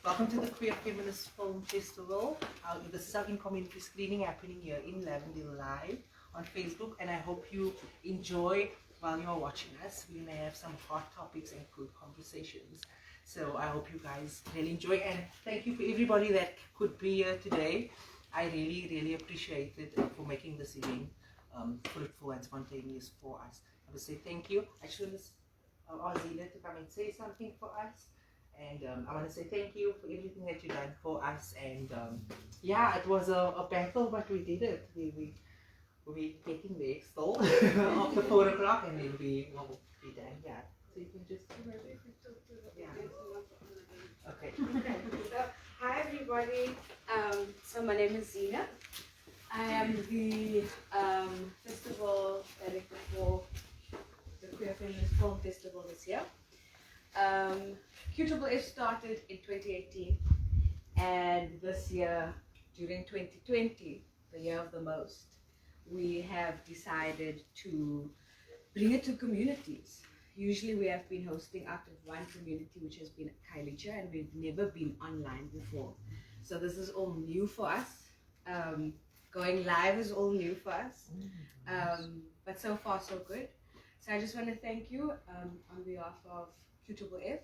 Welcome to the Queer Feminist Film Festival. This is our in-community screening happening here in Lavendar live on Facebook, and I hope you enjoy while you're watching us. We may have some hot topics and good conversations. So I hope you guys really enjoy, and thank you for everybody that could be here today. I really appreciate it for making this event fruitful and spontaneous for us. I would say thank you. I just want to ask Zina to come and say something for us. And I want to say thank you for everything that you've done for us. And yeah, it was a battle, but we did it. We're getting there still after 4 o'clock, and then we will be done. Yeah. So you can just. Yeah. Okay. So, hi everybody. So my name is Zina. I am the festival director for the Queer Feminist Film Festival this year. QFFF started in 2018, and this year, during 2020, the year of the most, we have decided to bring it to communities. Usually we have been hosting out of one community, which has been Kailija, and we've never been online before. So this is all new for us. Going live is all new for us, but so far so good. So I just want to thank you on behalf of QFFF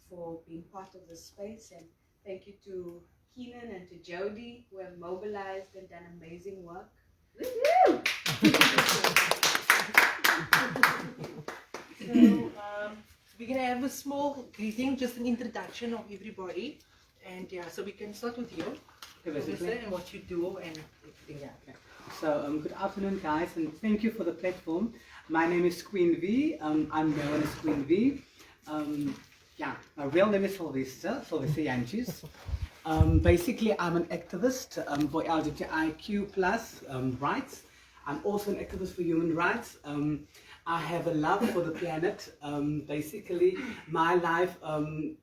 for being part of this space, and thank you to Keenan and to Jody who have mobilized and done amazing work. So we're gonna have a small greeting, just an introduction of everybody, and yeah, so we can start with you, and what you do and everything. Yeah. Okay. So good afternoon, guys, and thank you for the platform. My name is Queen V. I'm known as Queen V. Yeah, my real name is Sylvester Yanchis. Basically, I'm an activist for LGBTIQ plus rights. I'm also an activist for human rights. I have a love for the planet. Basically, my life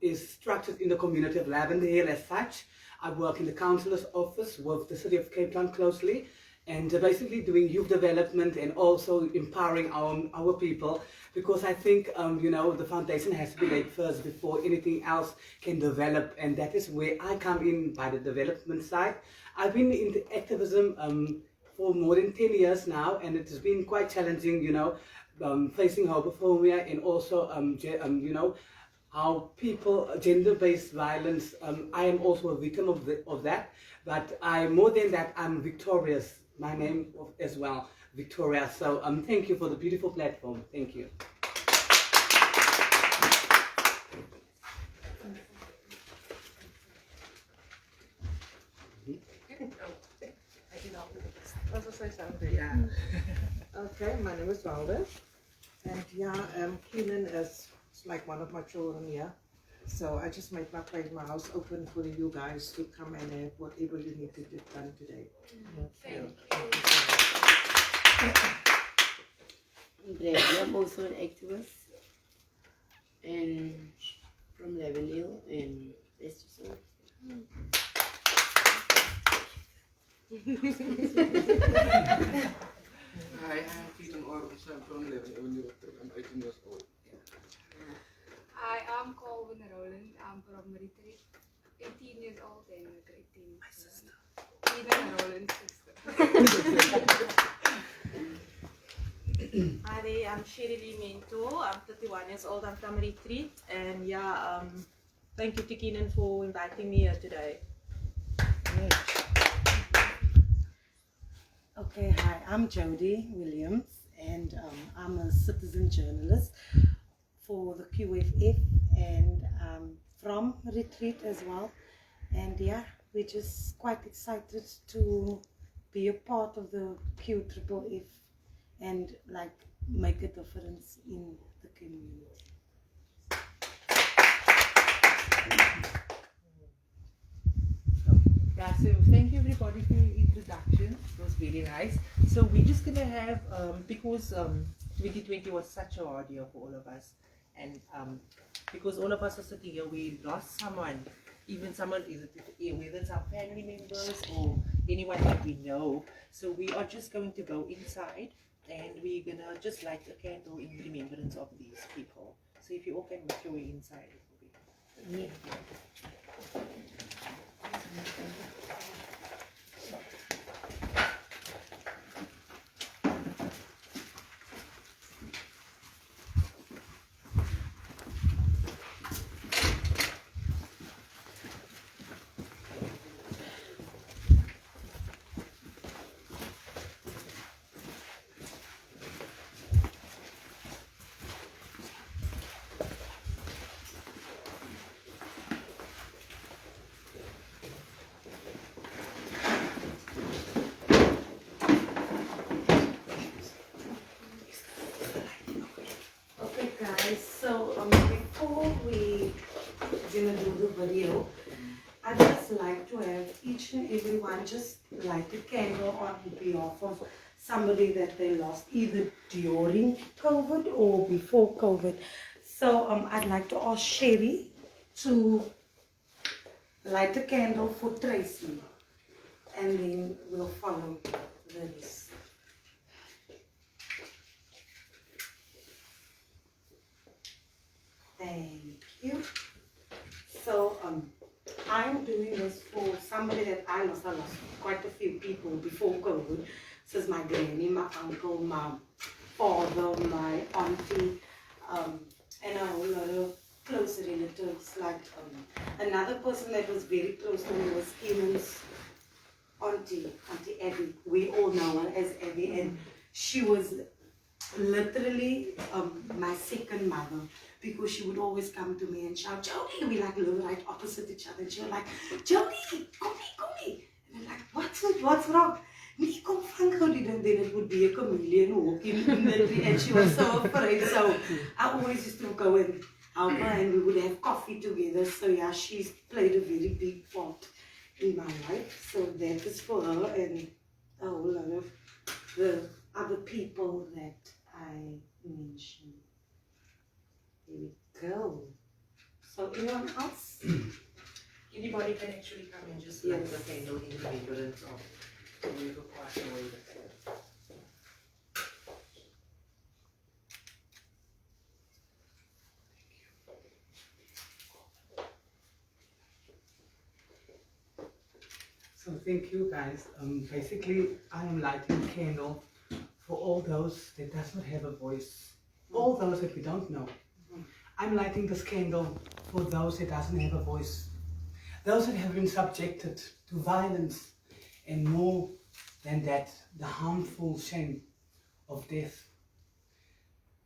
is structured in the community of Lavendar Hill as such. I work in the councillor's office with the city of Cape Town closely, and basically doing youth development and also empowering our people, because I think you know, the foundation has to be laid first before anything else can develop, and that is where I come in by the development side. I've been in the activism for more than 10 years now, and it has been quite challenging, you know, facing homophobia and also you know, how people, gender-based violence. I am also a victim of that, but more than that, I'm victorious. My name as well, Victoria. So thank you for the beautiful platform. Thank you. Yeah. Okay, my name is Lavendar, and yeah, Keenan is like one of my children here. So I just made my house open for you guys to come and have whatever you need to get done today. Thank you. I'm Brady. I'm also an activist and from Lavendar and Leicester. Hi, I'm Peter Orvis. I'm from Lavendar. I'm 18 years old. Hi, I'm Colvin Roland. I'm from Retreat. 18 years old and grade 10. My sister. Tina Roland's sister. Hi there, I'm Shirley Mento. I'm 31 years old. I'm from Retreat, and yeah, thank you to Keenan for inviting me here today. Okay, hi, I'm Jody Williams, and I'm a citizen journalist for the QFF, and from Retreat as well. And yeah, we're just quite excited to be a part of the QFFF and like make a difference in the community. Yeah, so thank you everybody for your introduction. It was very nice. So we're just gonna have because 2020 was such a hard year for all of us, and because all of us are sitting here, we lost someone, even someone, whether it's our family members or anyone that we know. So we are just going to go inside, and we're gonna just light a candle in remembrance of these people. So if you all can make your way inside, it will be. video, I'd just like to have each and everyone just light a candle on behalf of somebody that they lost either during COVID or before COVID. So I'd like to ask Sherry to light a candle for Tracy, and then we'll follow the rest. Thank you. So I'm doing this for somebody that I lost. I lost quite a few people before COVID. This is my granny, my uncle, my father, my auntie, and a whole lot of close relatives. Like another person that was very close to me was Eamon's auntie, Auntie Abby. We all know her as Abby, and she was literally my second mother, because she would always come to me and shout, Jody, we like live right opposite each other, and she was like, Jody, come here. And I'm like, what's wrong? Nee, kom van Jody. And then it would be a chameleon walking in the tree, and she was so afraid. So I always used to go and help her, and we would have coffee together. So yeah, she's played a very big part in my life. So that is for her and a whole lot of the other people that I mentioned. Here we go. So anyone else? Anybody can actually come and just light the candle in remembrance of whoever passed away that day. So thank you guys. Basically, I am lighting a candle for all those that does not have a voice, all those that we don't know. I'm lighting this candle for those that doesn't have a voice, those that have been subjected to violence, and more than that, the harmful shame of death.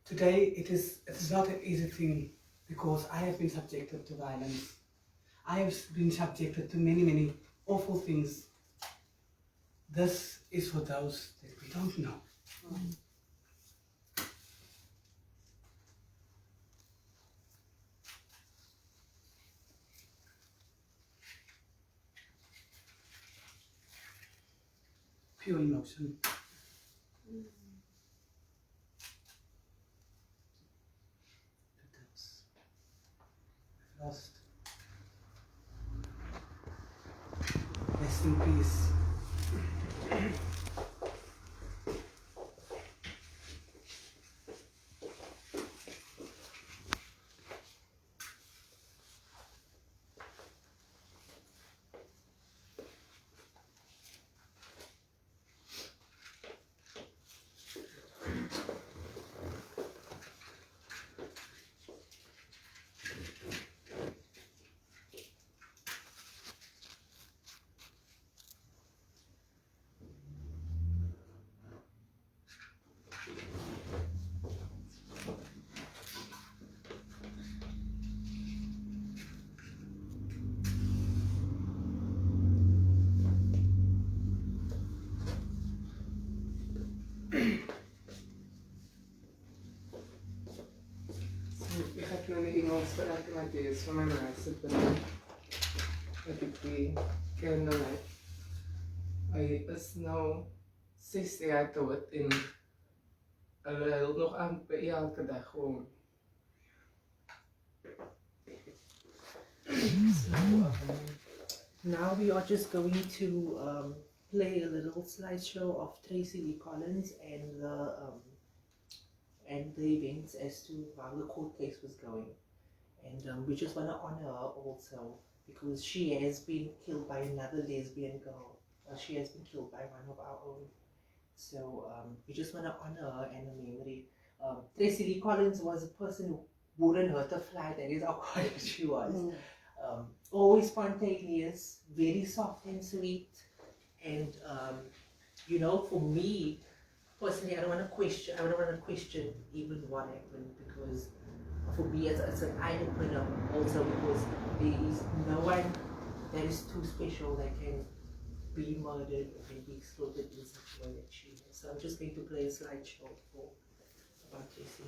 Today, it is not an easy thing, because I have been subjected to violence. I have been subjected to many awful things. This is for those that we don't know. Pure emotion. I've lost. Rest in peace. Ik ga nou die Engels praten met die is van mijn reis. Dat ik die candle heb. Hij is nou 60 jaar dood en hij huilt nog aan bij elke dag gewoon. Now we are just going to play a little slideshow of Tracy Lee Collins and the events as to how the court case was going. And we just want to honor her also, because she has been killed by another lesbian girl. She has been killed by one of our own. So we just want to honor her and her memory. Tracy Lee Collins was a person who wouldn't hurt a fly. That is how quiet she was. Always spontaneous, very soft and sweet. And you know, for me personally, I don't want to question even what happened, because for me it's an eye opener also, because there is no one that is too special that can be murdered or can be exploited in such a way that she is. So I'm just going to play a slideshow about Tracy.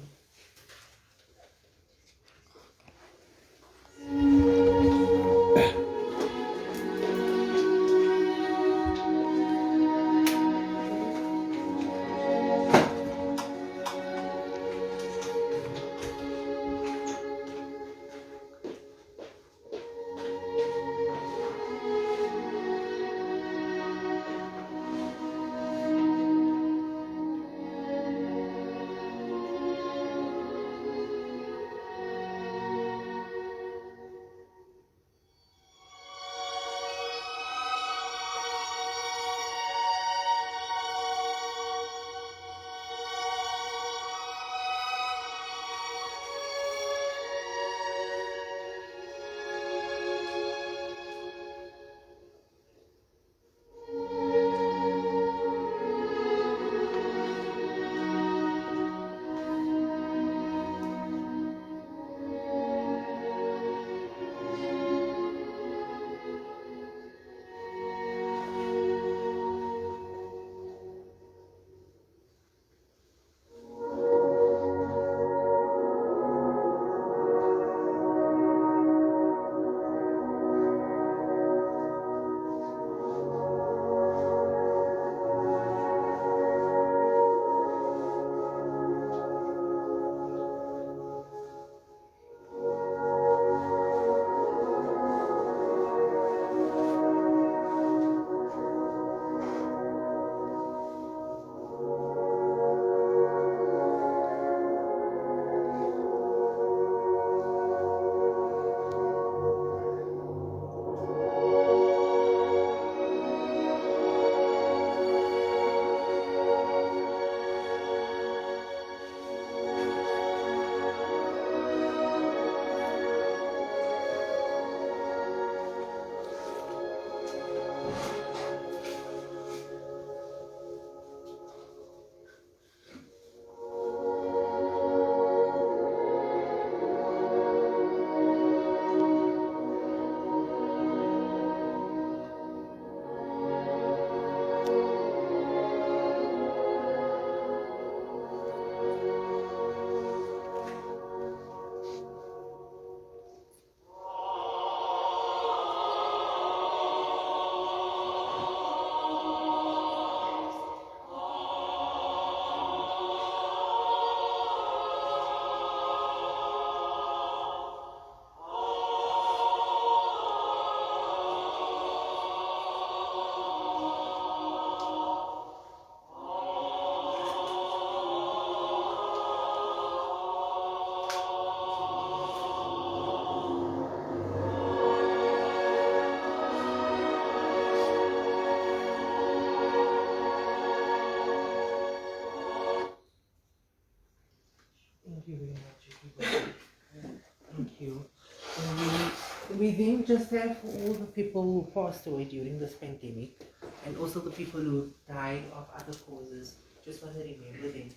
grieving just there for all the people who passed away during this pandemic, and also the people who died of other causes. Just want to remember them.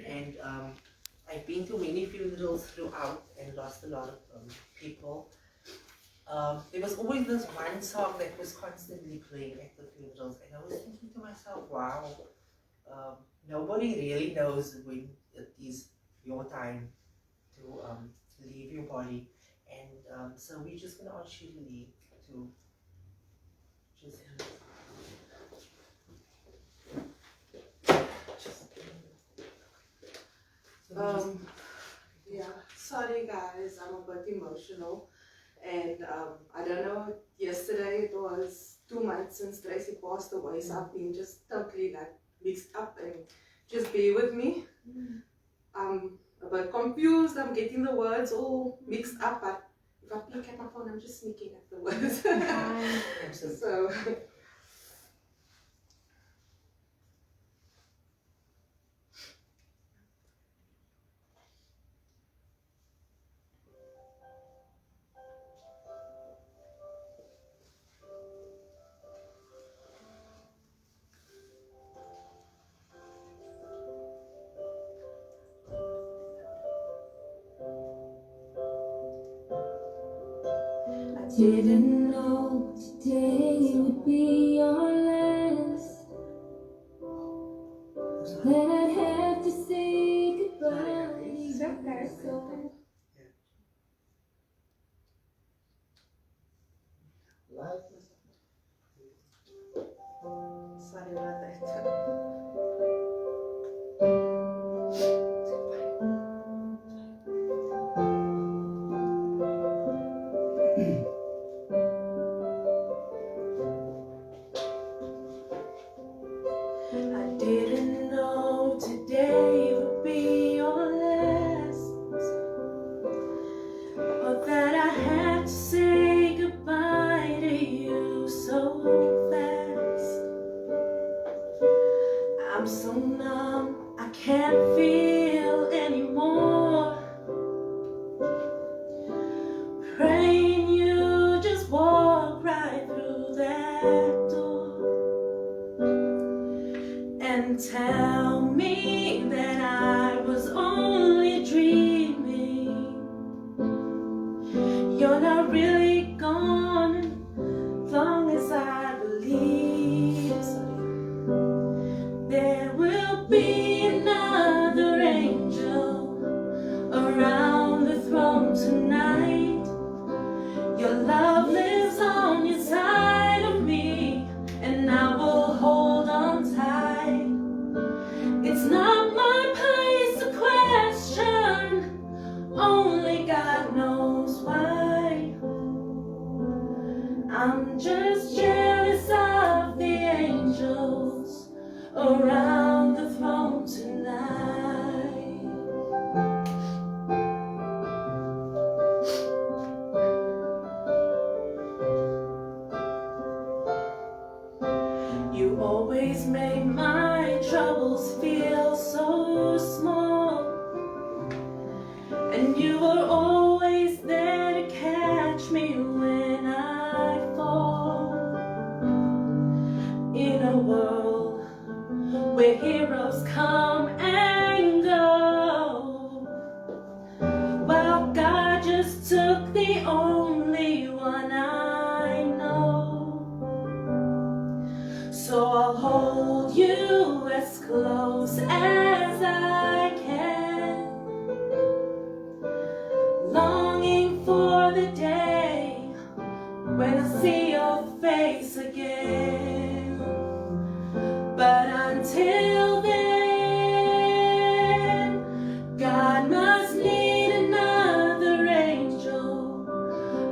And I've been to many funerals throughout and lost a lot of people. There was always this one song that was constantly playing at the funerals, and I was thinking to myself, wow, nobody really knows when it is your time to leave your body. And so we're just going to ask you to just Yeah, sorry guys, I'm a bit emotional. And I don't know, yesterday it was 2 months since Tracy passed away, so I've been just totally like mixed up, and just bear with me. I'm a bit confused, I'm getting the words all mixed up, but if I look at my phone, I'm just sneaking at the words. So didn't know today would be your last, that I'd have to say goodbye. So sorry about that. I didn't know today would be your last, or that I had to say goodbye to you so fast. I'm so numb, I can't feel anymore. Praying you just walk right through that door and tell me that I was only dreaming. You're not really gone, long as I believe. There will be another angel around the throne tonight. Your love lives on your side of me, and I will hold on tight. It's not my place to question, only God knows why. I'm just jealous of the angels around the throne tonight. You always made my troubles feel so small, and you were always there to catch me when I fall. In a world where heroes come and go, well, God just took the only one I know. So I'll hold you as close as I can, longing for the day when I see your face again. But until then, God must need another angel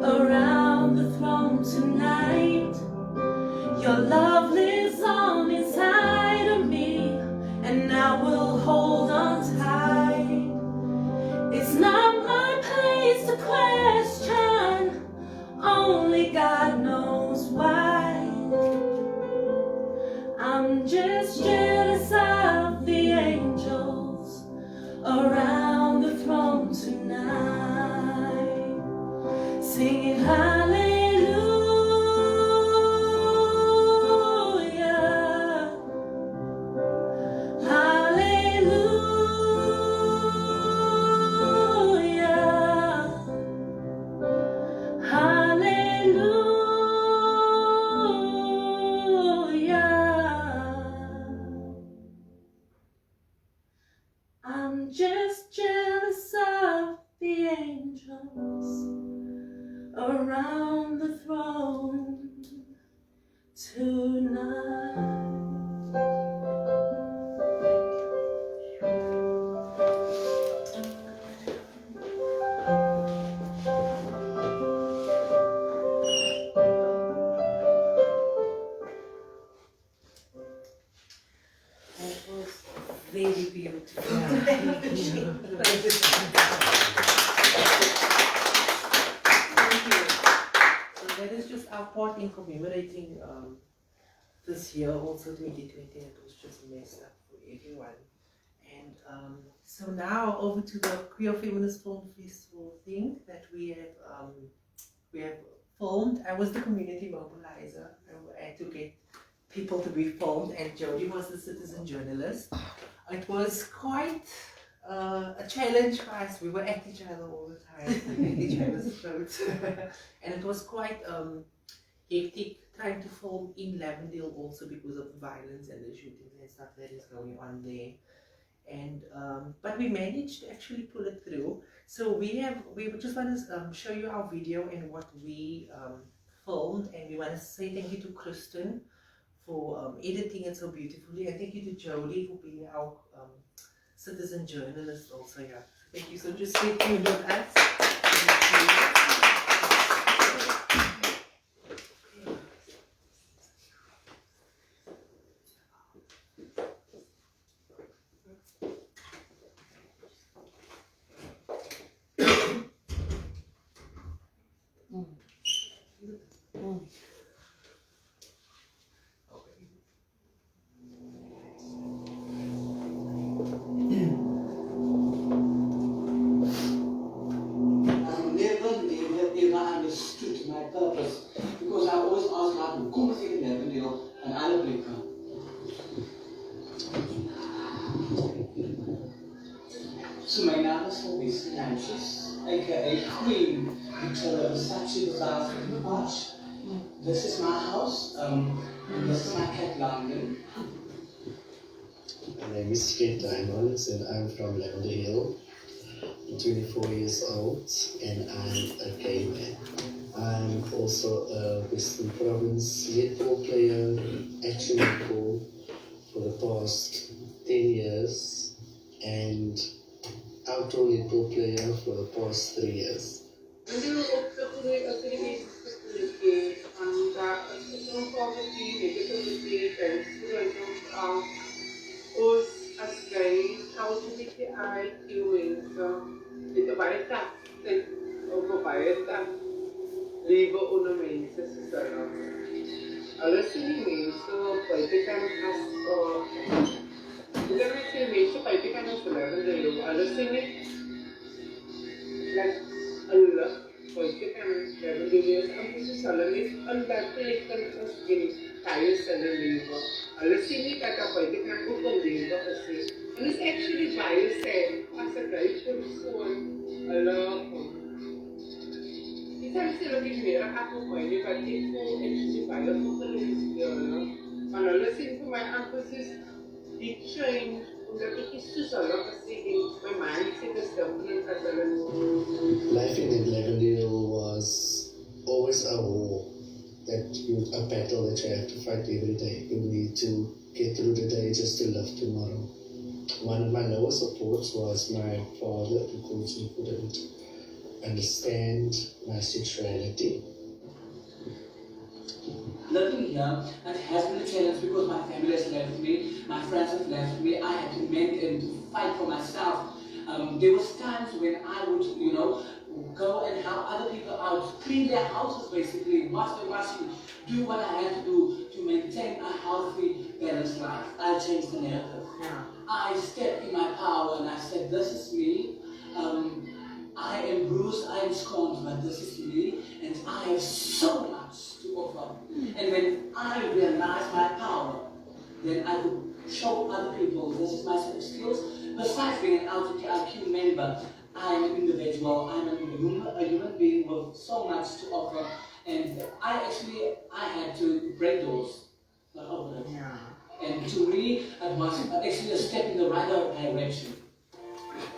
around the throne tonight. Your love lives on inside of me, and I will hold on tight. It's not my place to question, only God knows why. I'm just jealous of the angels around the throne tonight, singing hallelujah. very beautiful. So that is just our part in commemorating this year, also 2020. It was just messed up for everyone. And so now over to the Queer Feminist Film Festival thing that we have filmed. I was the community mobilizer. I had to get people to be filmed, and Jody was the citizen journalist. It was quite a challenge for us. We were at each other all the time, at each other's throats. And it was quite hectic trying to film in Lavendar also because of the violence and the shootings and stuff that is going on there. And but we managed to actually pull it through. So we just want to show you our video and what we filmed, and we want to say thank you to Kristen for editing it so beautifully, and thank you to Jody for being our citizen journalist also. Yeah, thank you. So just stay tuned with us. Because I always ask God, hoe kom ik in Lavendar en alle plekken? So my name is Lavendar Nanches, aka Queen Victoria Versace Bazaar in the March. This is my house, and this is my cat London. My name is Kate Diamonds, and I'm from Lavendar Hill. I'm 24 years old, and I'm a gay man. I'm also a Western Province netball player, action netball for the past 10 years, and outdoor netball player for the past 3 years. Leven onder mensen zelf. Alles in die mensen, buitenkant als iedereen zijn mensen buitenkant als Lavendar. Alles in die, like Allah, buitenkant Lavendar is amper so alles is ondankelijk als in thuis zijn leven. Alles in die dat buitenkant ook een leven is. And it's actually baie sad as a guy persoon, Allah. I'm still looking here. I have no money, but it's so actually by a focus here. And I listen to my emphasis, it changed. That it is too so lot of saying my mindset is different as well. Life in Lavendar was always a war, a battle that you have to fight every day. You need to get through the day just to live tomorrow. One of my lowest supports was my father, because he couldn't understand my sexuality. Living here, it has been a challenge because my family has left me, my friends have left me. I had to mend and to fight for myself. There was times when I would, go and help other people out, clean their houses basically, wash their washing, do what I had to do to maintain a healthy, balanced life. I changed the narrative. Yeah. I stepped in my power and I said, this is me. I am bruised, I am scorned, but this is me, and I have so much to offer. And when I realized my power, then I could show other people this is my set of skills. Besides being an LGBTIQ member, I'm an individual, I'm a human being with so much to offer, and I had to break doors. Yeah. And to me, it was actually a step in the right direction.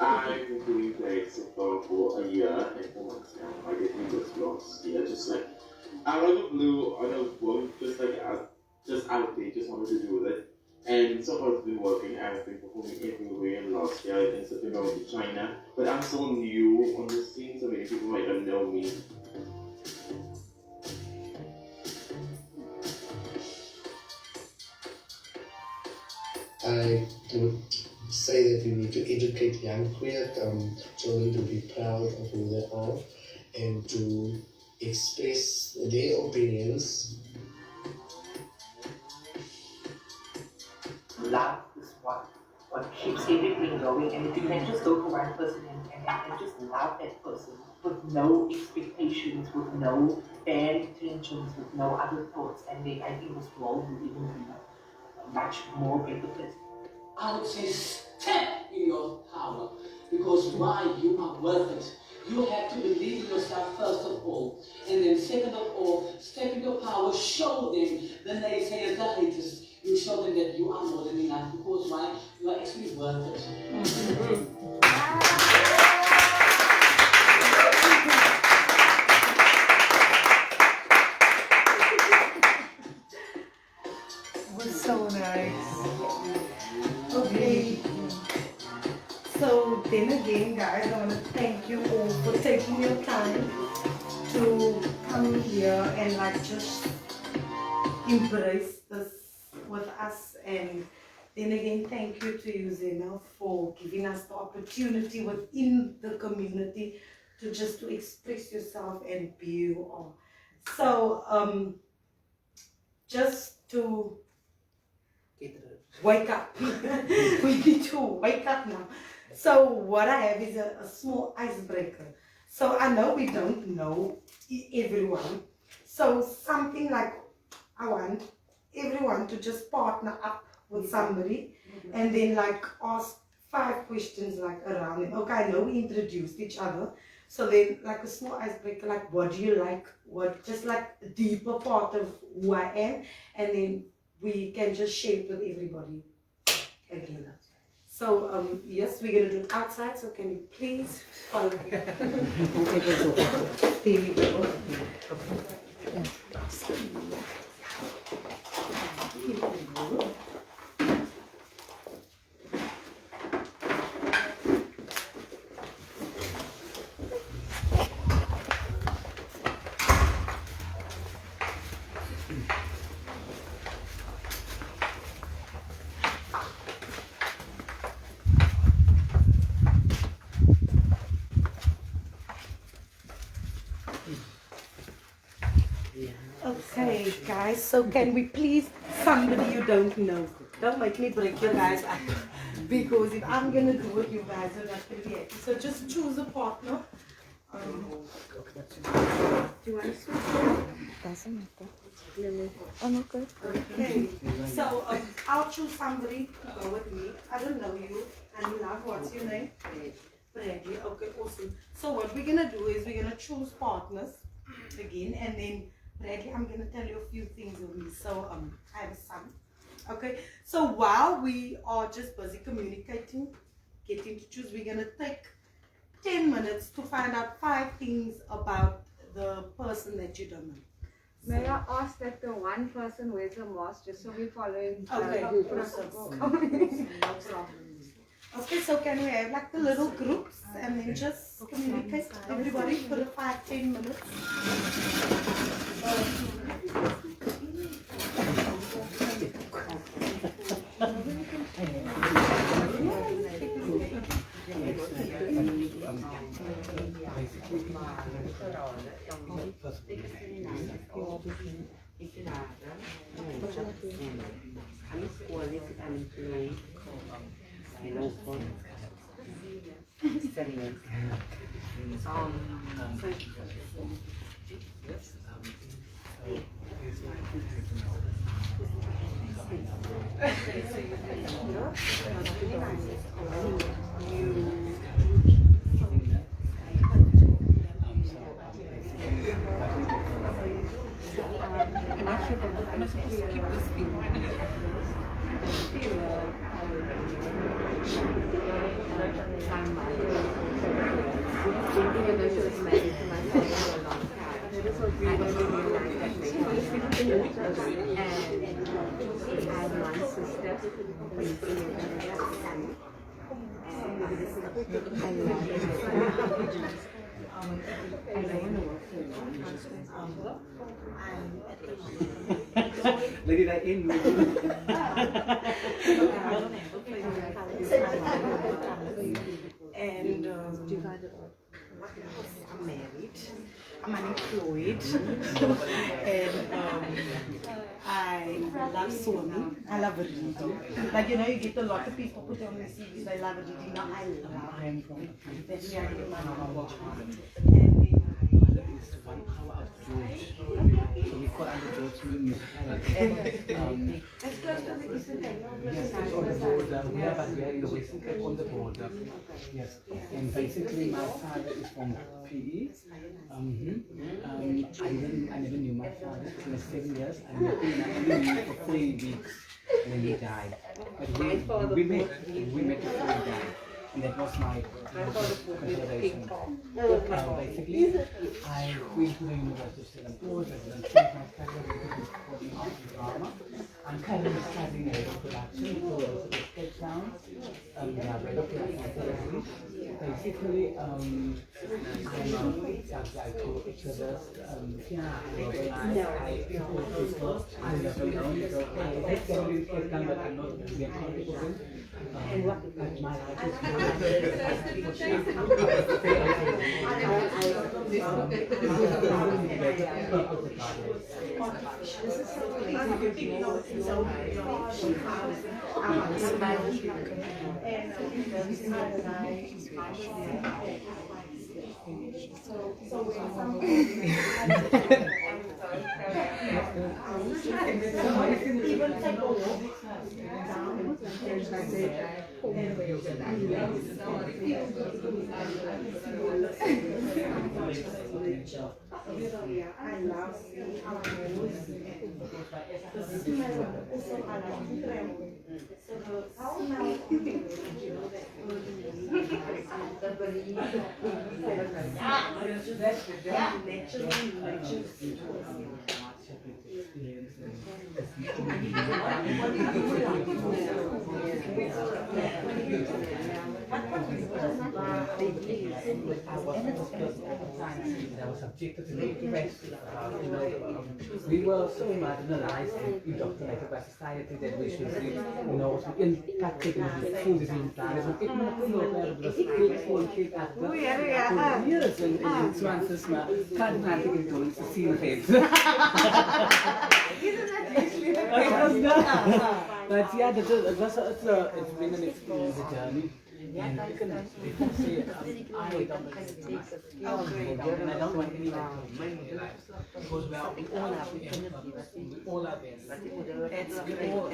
I've been doing plays for a year and 4 months now. I get just lost. Yeah, just like out of the blue, out of work, just out there, just wanted to do with it. And so far it's been working. I've been performing everywhere. Last year I think something going to China, but I'm so new on the scene, so many people might not know me. I would say that we need to educate young queer children to be proud of who they are and to express their opinions. Love is what keeps everything going, and if you can just go to one person and just love that person with no expectations, with no bad intentions, with no other thoughts, and then I think this world will even be a much more better place. I would say step in your power, because why? You are worth it. You have to believe in yourself first of all, and then second of all, step in your power, show them, the naysayers, the haters, you show them that you are more than enough, because why? You are actually worth it. Was so nice. Okay. So then again, guys, I want to thank you all for taking your time to come here and like just embrace this with us. And then again, thank you to you, Zena, for giving us the opportunity within the community to just to express yourself and be you are. So just to wake up. We need to wake up now. So what I have is a small icebreaker. So I know we don't know everyone. So something like I want everyone to just partner up with somebody and then like ask 5 questions like around it. Okay, I know we introduced each other. So then like a small icebreaker, like what do you like? What, just like a deeper part of who I am, and then we can just share it with everybody again. So yes, we're gonna do it outside, so can you please follow me? There we go. Okay, guys, so can we please, somebody you don't know, don't make me break you guys up, because if I'm gonna do it, you guys are not gonna be happy. So just choose a partner. Do you want to switch? Doesn't matter. I'm okay. Okay, so I'll choose somebody to go with me. I don't know you. And love, what's your name? Bradley. Okay, awesome. So what we're gonna do is we're gonna choose partners again, and then Bradley, I'm gonna tell you a few things of me. So I have a son. Okay, so while we are just busy communicating, getting to choose, we're gonna take 10 minutes to find out 5 things about the person that you don't know. May I ask that the one person wears a mask just so we're following Okay, protocol? no problem. Okay, so can we have like the little groups and then just communicate everybody for the 5-10 minutes? Lady that in. And what else? I'm married. I'm unemployed. And I love swimming. I love reading. Like, you know, you get a lot of people put on the CVs, they love reading. Now I love it. That's why I do my knowledge. And then Is 1 hour of George. So we call under George Moon. it's close to the Eastern Cape. Yes, it's on the border. We are in the Western Cape on the border. Yes. And basically my father is from PE. I never knew my father for 7 years. I only knew him for 3 weeks when he died. But we met before he died. And that was my consideration. Basically, I went to the University of Stellenbosch. I did my drama. I'm currently studying radio production for Cape Town. Basically, I co-activist. I love Cape Town, but I'm not really a politician. My life is we were so marginalized and indoctrinated by society that we should be, impacted with food is in time. So ik moet ook dat ik gewoon keek achter hier is een zwantes, maar kan het ik doen te zien heeft. But yeah, it's been an experience, a journey. And I can say I don't want any it goes well all of it. It's all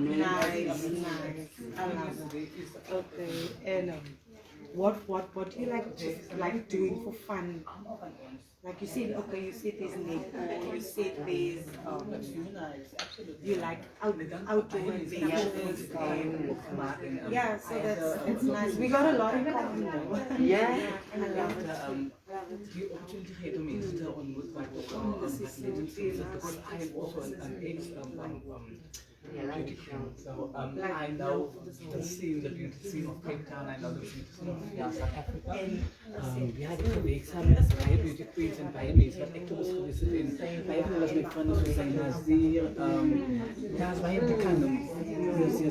Nice. I love it. Okay. And what do you like doing for fun? Like you said, okay, you said there's netball, you said there's you like outdoor adventures and yeah, so that's nice. We got a lot in common though. Yeah, I love it. The opportunity here to meet on because I am also an ex beauty queen. So I know the scene, the beauty scene of Cape Town. I know the beauty scene of South Africa. We had a week some beauty queens and pioneers, but activists who visit in Pioneer was make fun of Hussein Nazir. That's why I became so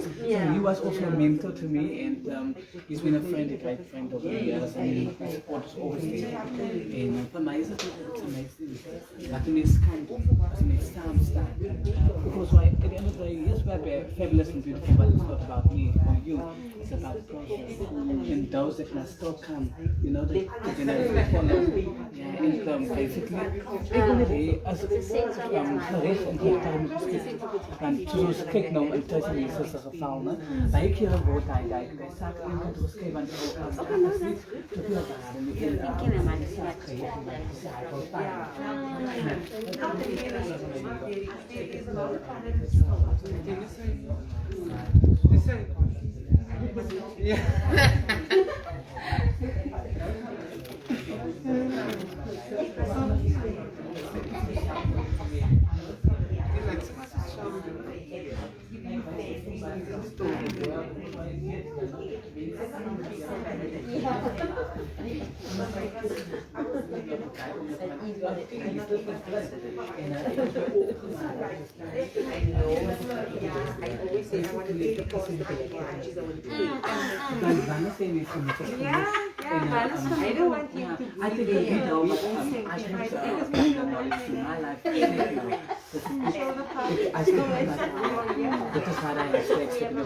he was also a mentor to me, and he's been a great friend over the years, and he supports always there. And for me, it's amazing. But the next time, because at the end of the day, yes, we're fabulous and beautiful, but it's not about me or you. It's about the process. And those that can still come, the generation follow. Yeah, and basically, everybody as gerecht en hoogtijden met beschikking. En toen is kijk nou een tussen die zusters of vrouwen, bij ik hier een woord aan kijken, bij zaken in kunt beschikking, want het is niet te veel te hebben. I don't want you to I think the video, but I think knowledge to my life. I think that is what I expect to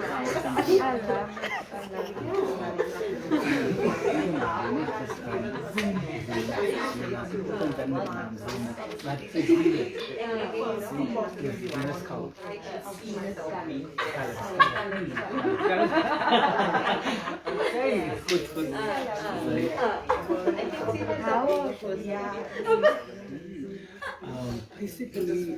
basically,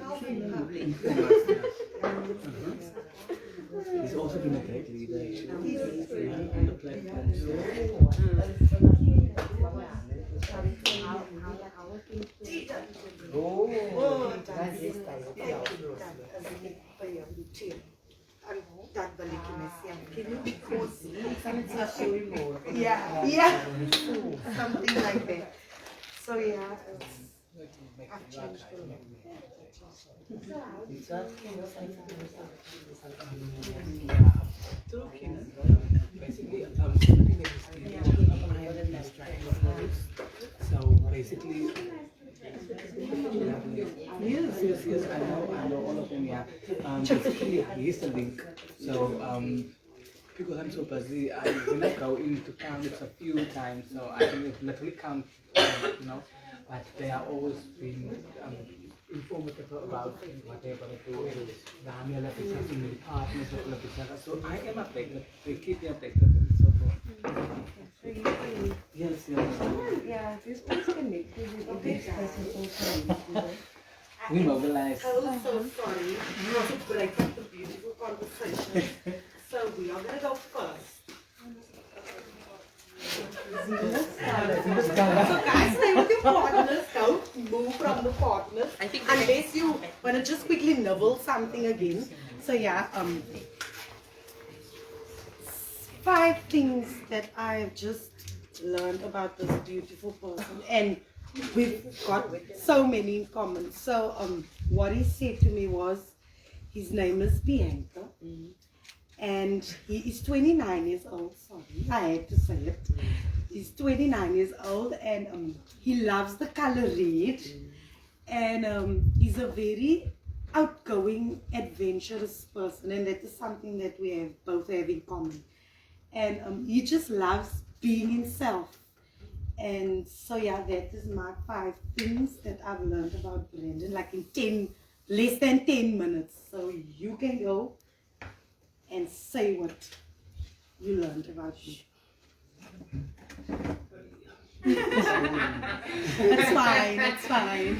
he's also been a great leader on the platform. Yeah, something like that. So yeah, I've changed a lot. Basically, so basically, yes, I know all of them, yeah. Basically, here's the link. So, because I'm so busy, I will not go into count it a few times, so I can literally count, but they are always being informative about what they're going to do, in the departments, so I am updated, they keep me updated and so forth. Yes. Yeah, this was connected with this person also. We mobilize. I'm so sorry to break up the beautiful conversation. So we are going to go first. So guys, stay with your partners, don't move from the partners. I think unless you want to just quickly nibble something again. So yeah, 5 things that I've just learned about this beautiful person, and we've got so many in common. So what he said to me was, his name is Bianca. And he is 29 years old, sorry, I had to say it. He's 29 years old, and he loves the color red. And he's a very outgoing, adventurous person, and that is something that we both have in common. And he just loves being himself. And so yeah, that is my 5 things that I've learned about Brendan, like in less than 10 minutes. So you can go and say what you learned about me. It's fine, it's fine.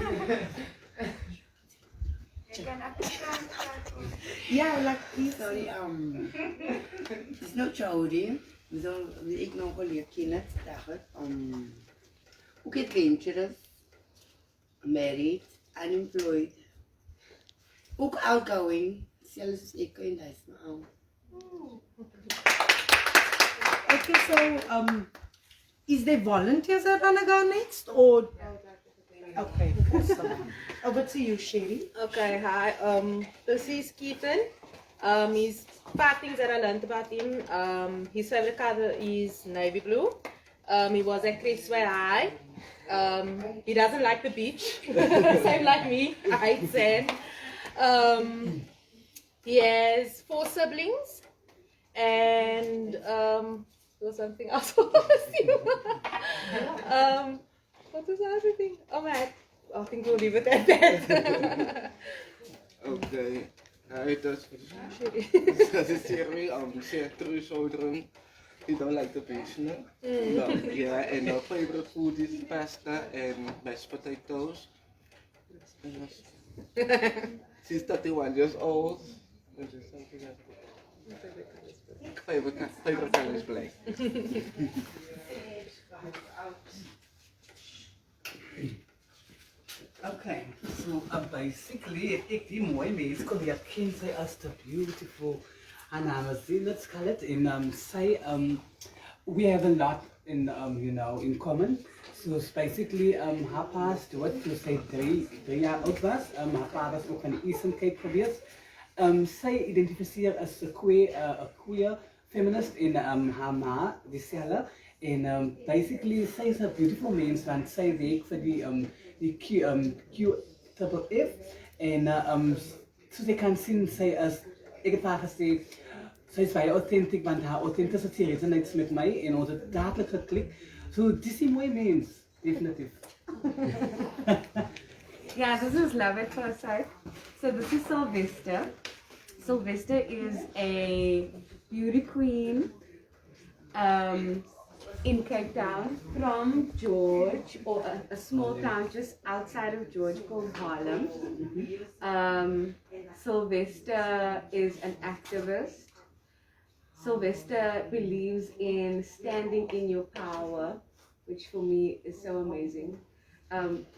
Yeah, like please. Sorry, it's not Jody. So ik nog wel leer kennen, dacht ook adventurous, married, unemployed, ook outgoing, zelfs als ik in huis nou. Okay, so is there volunteers that want to go next, or? Okay, awesome. Over to you, Sherry. Okay, hi. This is Keaton. He's 5 things that I learned about him. His favorite color is navy blue. He was at Crestway High. He doesn't like the beach. Same like me. I hate sand. He has 4 siblings, and there was something else. What was the other thing? Oh man, I think we'll leave it at that. Okay. It is very true children. You don't like the beach, no? No. Yeah, and our favorite food is pasta and mashed potatoes. She's 31 years old. And there's something else. Favorite color is black. Okay, so basically, ik die mooie mens kon die ken sy as the beautiful. Haar naam is Zinnet Scarlett en sy we have a lot in in common. So it's basically haar pa is dood toe sy 3 jaar oud was. Haar pa was ook aan die Eastern Cape gewees. Sy identifiseer as 'n queer feminist in haar ma, dieselfde. En basically sy is 'n beautiful mens want sy werk vir die QFFF en soos jy kan sien sy is, ek het haar gesê, sy is baie authentic want haar authenticity resonates met my en ons het dadelik geklik. So dis 'n mooi mens, definitief. Yeah, this is Love at First Sight. So this is Sylvester. Sylvester is a beauty queen in Cape Town from George, or a small town just outside of George called Harlem. Sylvester is an activist. Sylvester believes in standing in your power, which for me is so amazing.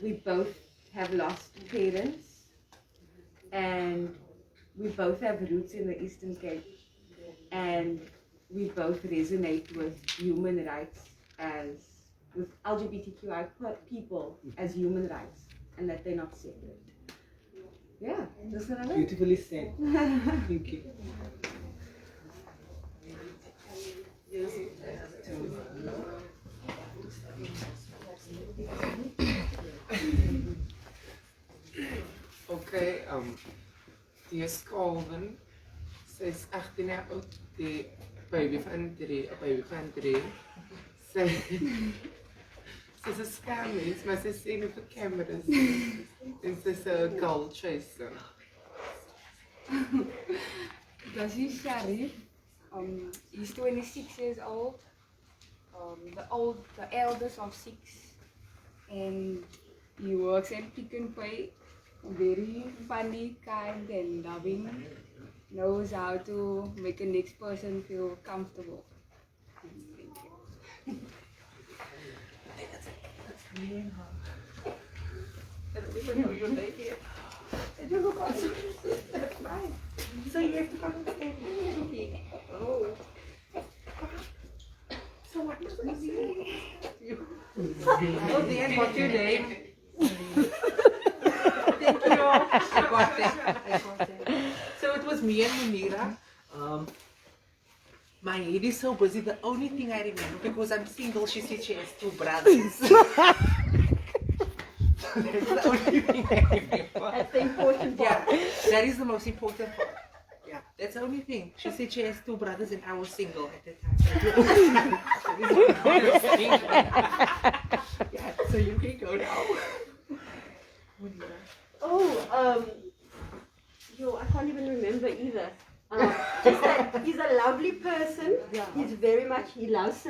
We both have lost parents and we both have roots in the Eastern Cape, and we both resonate with human rights with LGBTQI people as human rights, and that they're not separate. Yeah, that's what I like. Beautifully said. Thank you. Okay, die is Calvin. Sy is 18 jaar oud, die baby van 3. Sy is 'n scammer, maar sy sien op die cameras en sy is 'n gold chaser. This is Sharif. He's 26 years old. The eldest of 6, and he works at Pick n Pay. Very funny, kind, and loving. Knows how to make the next person feel comfortable. Thank you. That's me and her. I don't even know your name yet. Did you look awesome? That's fine. So you have to come and stay with me. Oh. So what was I saying? Oh, Dan, what's your name? Thank you. I got that. So it was me and Munira. My head is so busy. The only thing I remember, because I'm single, she said she has 2 brothers. That's the only thing I remember. That's the important part. Yeah, that is the most important part. Yeah, that's the only thing. She said she has 2 brothers and I was single at that time. Yeah, so you can go now. Oh, I can't even remember either. Just that he's a lovely person. Yeah. He loves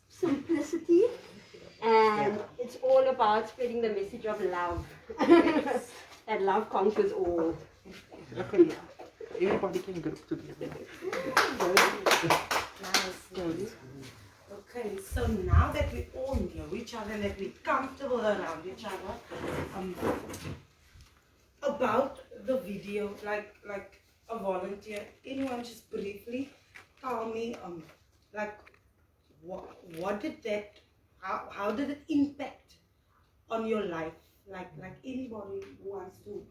simplicity, and it's all about spreading the message of love. And love conquers all. Okay, everybody can group together. Nice. Okay, so now that we all know each other and that we're comfortable around each other, about the video, like a volunteer, anyone just briefly tell me, what did that, how did it impact on your life? Like anybody who wants to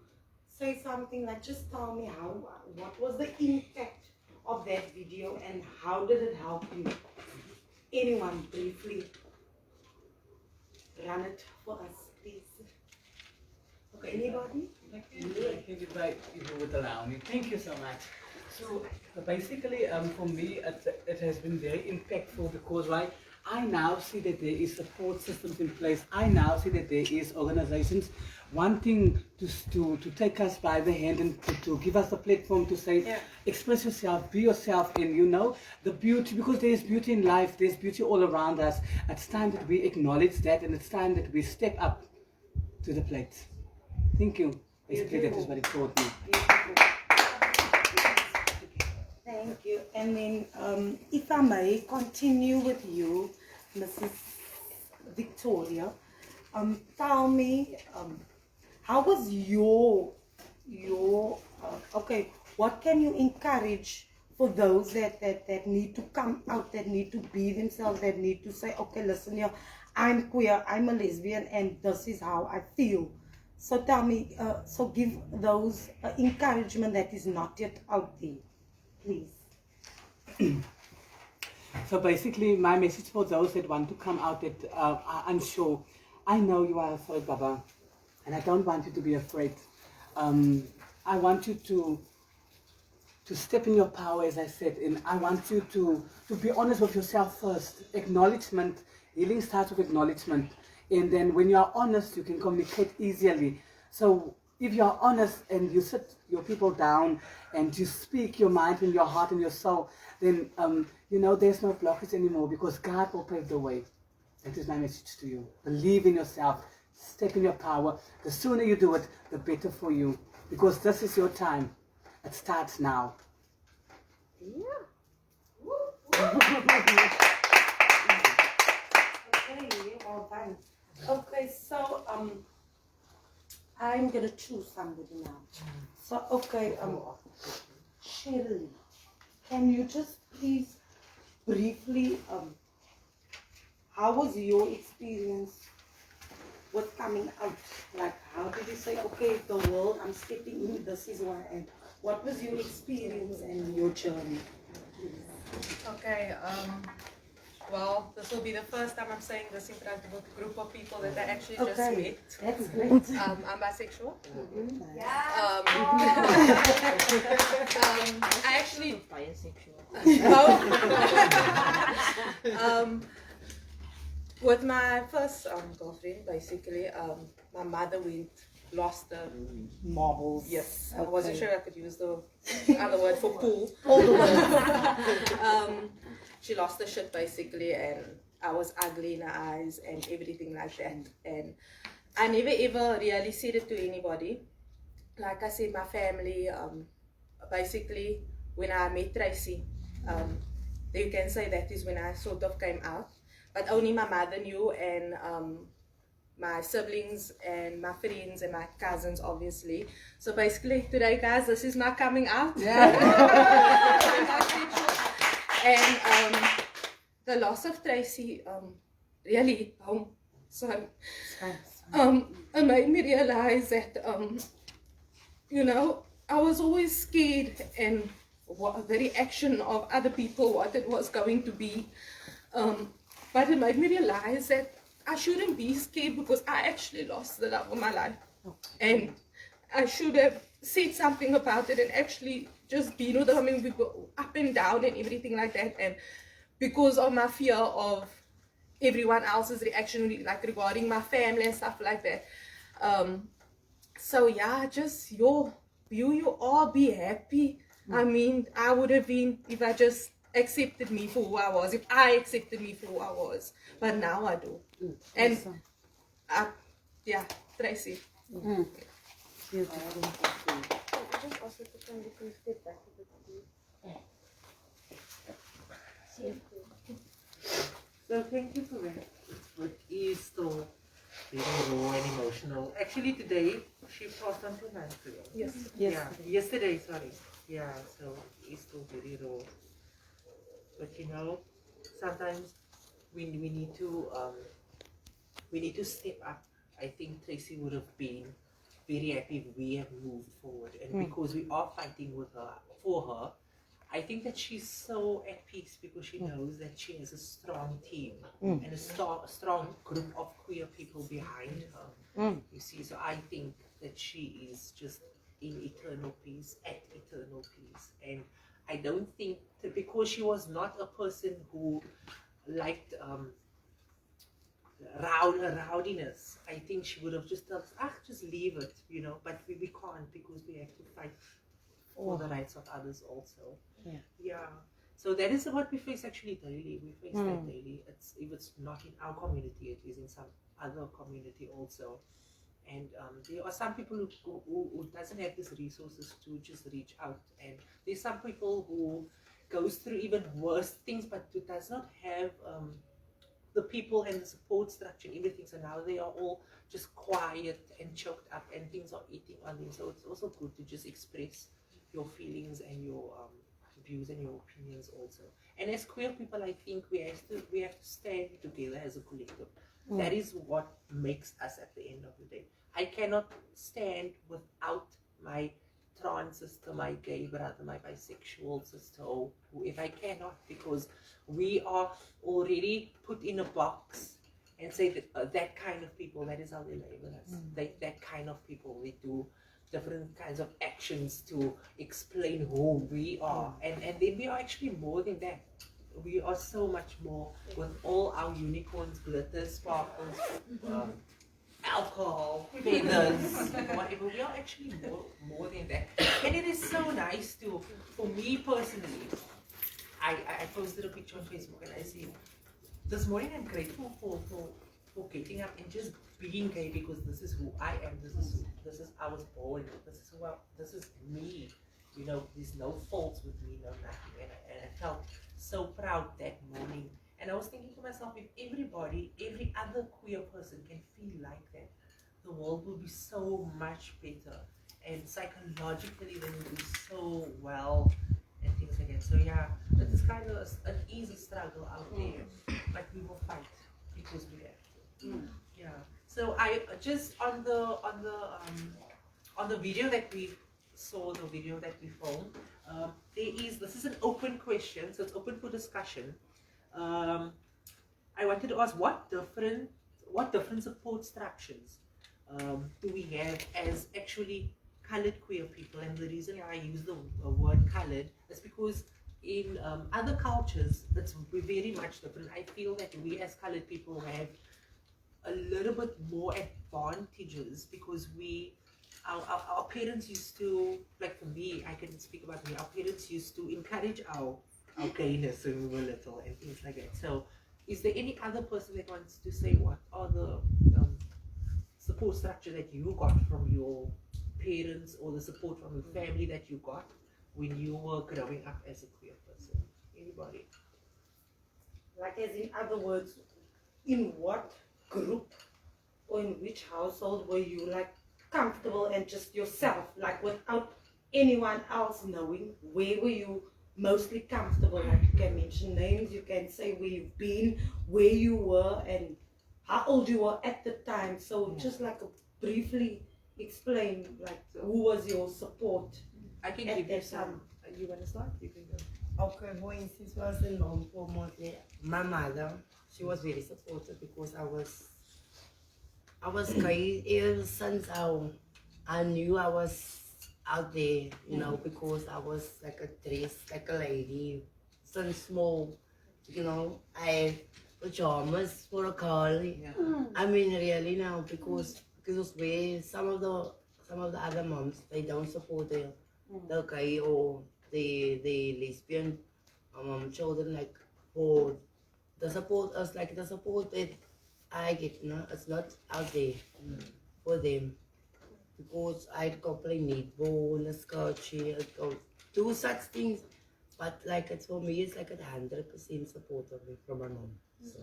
say something, like just tell me what was the impact of that video and how did it help you? Anyone briefly run it for us, please. Okay, anybody? Thank you, if you would allow me. Thank you so much. So basically, for me, it has been very impactful because why? I now see that there is support systems in place. I now see that there is organizations wanting to take us by the hand and to give us a platform to say, express yourself, be yourself, and the beauty, because there is beauty in life, there's beauty all around us. It's time that we acknowledge that, and it's time that we step up to the plate. Thank you. Basically, that is what it taught me. Thank you. And then, if I may continue with you, Mrs. Victoria, tell me, how was your okay, what can you encourage for those that need to come out, that need to be themselves, that need to say, okay, listen here, I'm queer, I'm a lesbian, and this is how I feel. So tell me, so give those encouragement that is not yet out there, please. So basically, my message for those that want to come out that are unsure, I know you are afraid, Baba, and I don't want you to be afraid. I want you to step in your power, as I said, and I want you to be honest with yourself first. Acknowledgement, healing starts with acknowledgement, and then when you are honest, you can communicate easily. So if you are honest and you sit your people down and you speak your mind and your heart and your soul, then you know there's no blockage anymore, because God will pave the way. That is my message to you. Believe in yourself. Step in your power. The sooner you do it, the better for you, because this is your time. It starts now. Yeah. Okay, well done. Okay, so I'm gonna choose somebody now. So okay, Shirley, can you just please briefly how was your experience with coming out? Like, how did you say, okay, the world, I'm stepping in, this is what I am. What was your experience and your journey? Okay, well, this will be the first time I'm saying this in front of a group of people that I actually just met. That's great. I'm bisexual. Yeah. I actually bisexual. With my first girlfriend, basically, my mother lost the marbles. Yes, I Okay. wasn't sure I could use the other word for pool. All the words. She lost the shit basically, and I was ugly in her eyes and everything like that. And I never ever really said it to anybody. Like I said, my family, basically, when I met Tracy, you can say that is when I sort of came out. But only my mother knew, and my siblings and my friends and my cousins, obviously. So basically, today, guys, this is my coming out. And the loss of Tracy really hit home. So it made me realize that, you know, I was always scared and the reaction of other people, what it was going to be. But it made me realize that I shouldn't be scared, because I actually lost the love of my life. And I should have said something about it and actually just been with them. I mean, we go up and down and everything like that. And because of my fear of everyone else's reaction, like regarding my family and stuff like that. So yeah, just you all be happy. I mean, I would have been if I just accepted me for who I was, if I accepted me for who I was. But now I do. And yeah, Tracy. So thank you for that. It is still very raw and emotional. Actually today, she passed on 2 months ago. Yes. Yeah, yesterday, sorry. Yeah, so it's still very raw. But you know, sometimes we need to step up. I think Tracy would have been very happy if we have moved forward, and because we are fighting with her for her, I think that she's so at peace because she knows that she has a strong team and a strong group of queer people behind her. You see, so I think that she is just in eternal peace, at eternal peace. And I don't think that because she was not a person who liked rowdiness, I think she would have just told us, just leave it, you know, but we can't, because we have to fight for the rights of others also. Yeah. So that is what we face actually daily. We face that daily. If it's not in our community, it is in some other community also. And there are some people who doesn't have these resources to just reach out, and there's some people who goes through even worse things, but who does not have the people and the support structure and everything. So now they are all just quiet and choked up, and things are eating on them. So it's also good to just express your feelings and your views and your opinions also. And as queer people, I think we have to stand together as a collective. That is what makes us at the end of the day. I cannot stand without my trans sister, my gay brother, my bisexual sister, or whoever. I cannot, because we are already put in a box and say that that kind of people, that is how they label us. That kind of people, we do different kinds of actions to explain who we are. And then we are actually more than that. We are so much more, with all our unicorns, glitters, sparkles, alcohol, feathers, whatever. We are actually more than that. And it is so nice to, for me personally, I posted a picture on Facebook and I said, this morning I'm grateful for getting up and just being gay, because this is who I am, this is I was born, this is me. You know, there's no faults with me, no nothing. And I felt so proud that morning. And I was thinking to myself, if everybody, every other queer person can feel like that, the world will be so much better. And psychologically, they will do so well and things like that. So yeah, it is kind of an easy struggle out there, but we will fight because we have to. Yeah. So I just on the video that we saw, the video that we filmed, this is an open question, so it's open for discussion. I wanted to ask what different support structures do we have as actually colored queer people? And the reason I use the word colored is because in other cultures it's very much different. I feel that we as colored people have a little bit more advantages because our parents used to, like for me, I can speak about me, our parents used to encourage our gayness when we were little and things like that. So is there any other person that wants to say what are the support structure that you got from your parents, or the support from your family that you got when you were growing up as a queer person? Anybody? Like, as in other words, in what group or in which household were you like comfortable and just yourself, like without anyone else knowing? Where were you mostly comfortable? Like, you can mention names, you can say where you've been, where you were, and how old you were at the time. So just like briefly explain, like, who was your support? I can give you some. You want to start? You can go. Okay, for instance, was the norm for my mother. She was very supportive because I was gay ever since I knew I was out there, you know, because I was like dressed like a lady since small, you know. I had pajamas for a girl. I mean, really now, because where some of the other moms, they don't support the gay or the lesbian children, like, for the support us, like the support that I get, no, it's not out there for them, because I'd go play netball in a scotchy, I'd go do such things, but like, it's for me, it's like 100% support of me from my mom. So.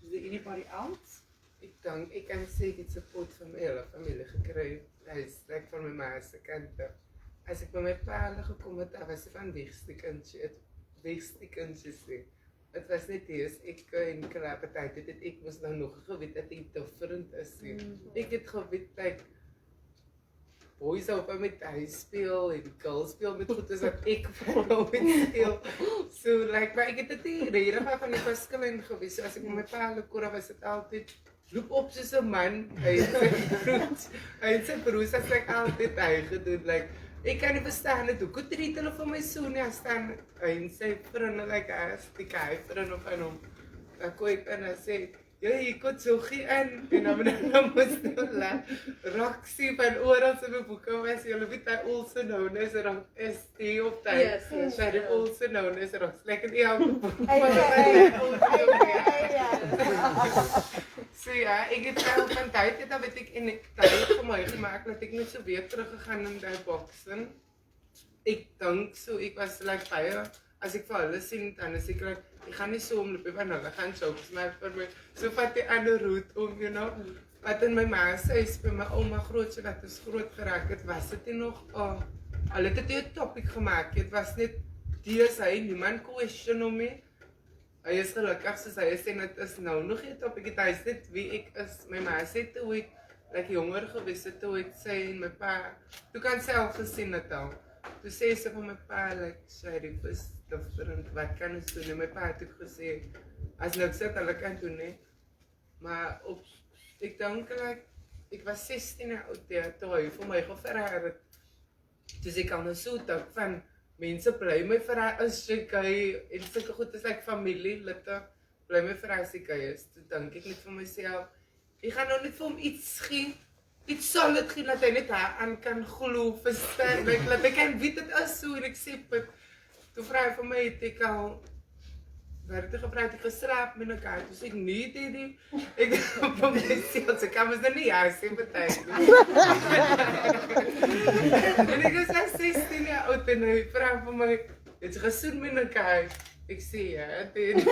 Is there anybody else? Ik kan zeker support van mijn hele familie gekregen. Hij is like van mijn ma's kant. Als ik bij mijn vader gekomen ben, was hij van dichtste kindje. Het was niet eens ik in krappe tijd dat ik moest nou nog geweten dat ik different is. Ik het geweten dat boys op met thuis speel en girls speel met goed, dus dat ik vooral met speel. So like, maar ik het het niet reden van die verschillen geweest. Als ik met mijn vader kon, was het altijd loop op soos 'n man. Hy het sy broers as ek altyd hy gedoen, like, ek kan nie verstaan het, hoekom treat hulle vir my so nie, as staan hy en sy vriende, like, as die hy vriende van hom, dan kon ek en hy sê, jy kon so gee in, en dan moest nou Roxy van oral sy my boeke was, julle weet hy also known as ST op tyd, sy het also known as Roxy, like in elke boek, so ja, ek het wel van tyd, dan weet ek, en tyd vir my gemaakt, dat ek net so weer teruggegaan in die boxen. Ek dink so, ek was like baie, as ek vir hulle sien, dan is ek like, ek gaan nie so omloop, want hulle gaan jokes maak vir my, so vat die ander route om, you know. Wat in my ma's huis, by my ouma grootse, wat is groot geraak het, was dit nie nog Hulle het dit 'n topic gemaak. Dit was net die sy niemand question hom nie. Hy is gelukkig soos hy is en dit is nou nog nie 'n topic. Dit is net wie ek is. My ma sê toe ek jonger gewees het, toe ek sê en my pa, toe kan self gesien het al. Toe sê sy van my pa, Sheriff is different, wat kan ons doen? En my pa het ook gesê, as niks het hulle kan doen nie. Maar ek dink ek was 16 jaar oud toe hy vir my gevra het. Dus ek kan nou so dink van, mense bly my vra as jy gay, en sulke goed is familie, bly my vra as ek gay is. Toe dink ek net vir myself, ek gaan nou net vir hom iets gee, iets solid gee, dat hy net aan kan glo, verstaan, dat hy kan weet het is so, en ek sê, toe vra hy vir my, het ek al, werd gepraat, ek geslaap met elkaar, toe sê ek nie, Teddy, ek vir myself, sy kan ons nou nie ja sê, betek. En ek is al 16 jaar oud, en hy vraag vir my, het jy gesoen met elkaar? Ek sê, ja, Teddy.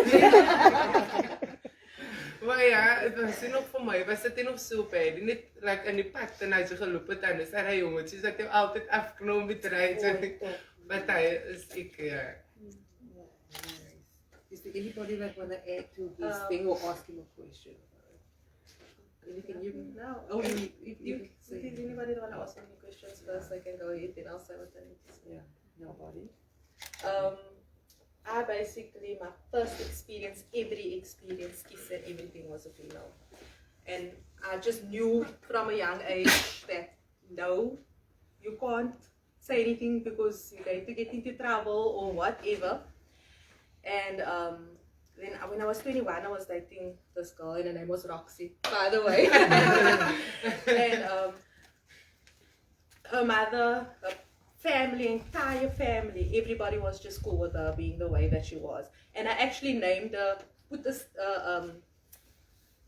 Maar ja, het was nog vir my, was dit nog so bad, net in die pad, en as jy geloop het, en is hy jongetjes, dat jy altyd afknoom met rijd, wat hy is ek, ja. Is there anybody that want to add to his thing or ask him a question? Anything you can now? Oh, if anybody want to ask any questions first, I can go ahead and I'll say what I need to say. Yeah, nobody. I basically, my first experience, every experience, kiss and everything was a female. And I just knew from a young age that no, you can't say anything because you're going to get into trouble or whatever. And then when I was 21, I was dating this girl and her name was Roxy, by the way. And her mother, her family, entire family, everybody was just cool with her being the way that she was. And I actually named her, put this,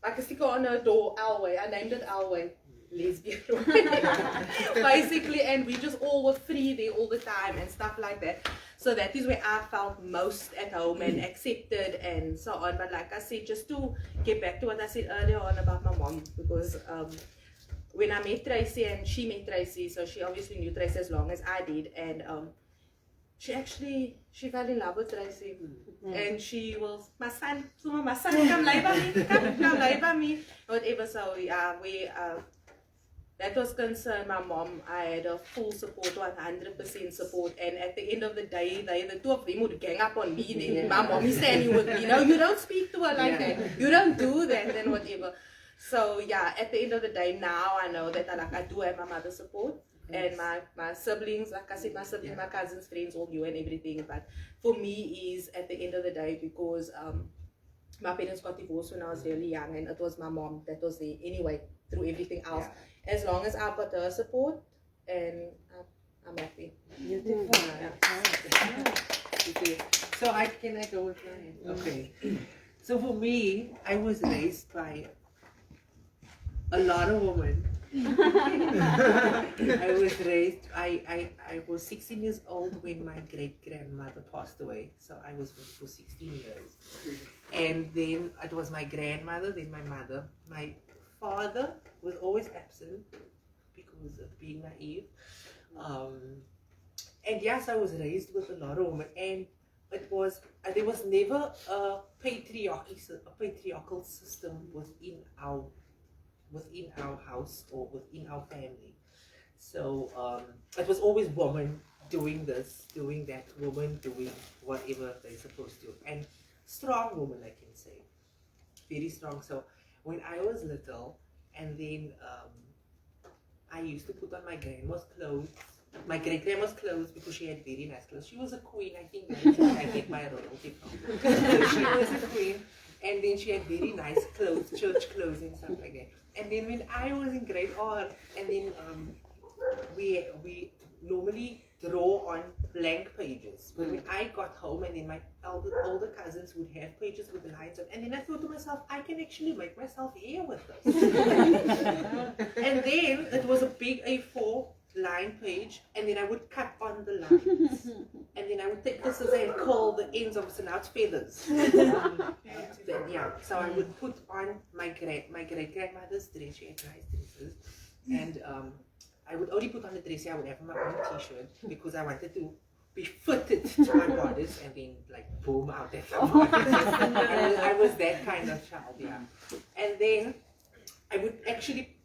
like a sticker on her door, Alway. I named it Alway. Lesbian. Basically, and we just all were free there all the time and stuff like that. So that is where I felt most at home and accepted and so on. But like I said, just to get back to what I said earlier on about my mom, because when I met Tracy and she met Tracy, so she obviously knew Tracy as long as I did, and she fell in love with Tracy, and she was my son, come lie by me, come lie by me, whatever. So yeah, that was concerned, my mom, I had a full support, 100% support, and at the end of the day, the two of them would gang up on me, then my mom is standing with me, no, you don't speak to her like that, you don't do that, and whatever. So yeah, at the end of the day, now I know that I do have my mother's support, and my siblings, like I said, my siblings, my cousins, friends, all knew and everything, but for me is at the end of the day, because my parents got divorced when I was really young, and it was my mom that was there anyway, through everything else. As long as I've got her support, and I'm happy. Beautiful. Okay. So can I go with mine? Okay. So for me, I was raised by a lot of women. I was 16 years old when my great-grandmother passed away. So I was with for 16 years. And then it was my grandmother, then my mother. My father was always absent because of being naive. And yes, I was raised with a lot of women, and there was never a patriarchal system within our house or within our family. So it was always women doing this, doing that, women doing whatever they're supposed to, and strong women, I can say, very strong. So when I was little, and then I used to put on my grandma's clothes, my great-grandma's clothes, because she had very nice clothes. She was a queen, I think that's where I get my royalty from. She was a queen, and then she had very nice clothes, church clothes and stuff like that. And then when I was in grade R, and then we normally draw on blank pages. But when I got home, and then my older cousins would have pages with lines on, and then I thought to myself, I can actually make myself hair with this. And then it was a big A4 line page, and then I would cut on the lines, and then I would take the scissors and curl the ends of it, so now it's feathers. Yeah, so I would put on my great grandmother's dress. She had nice dresses, and I would only put on a dress. I would have my own t-shirt because I wanted to be fitted to my bodice, and then like boom out there. I was that kind of child, yeah. And then I would actually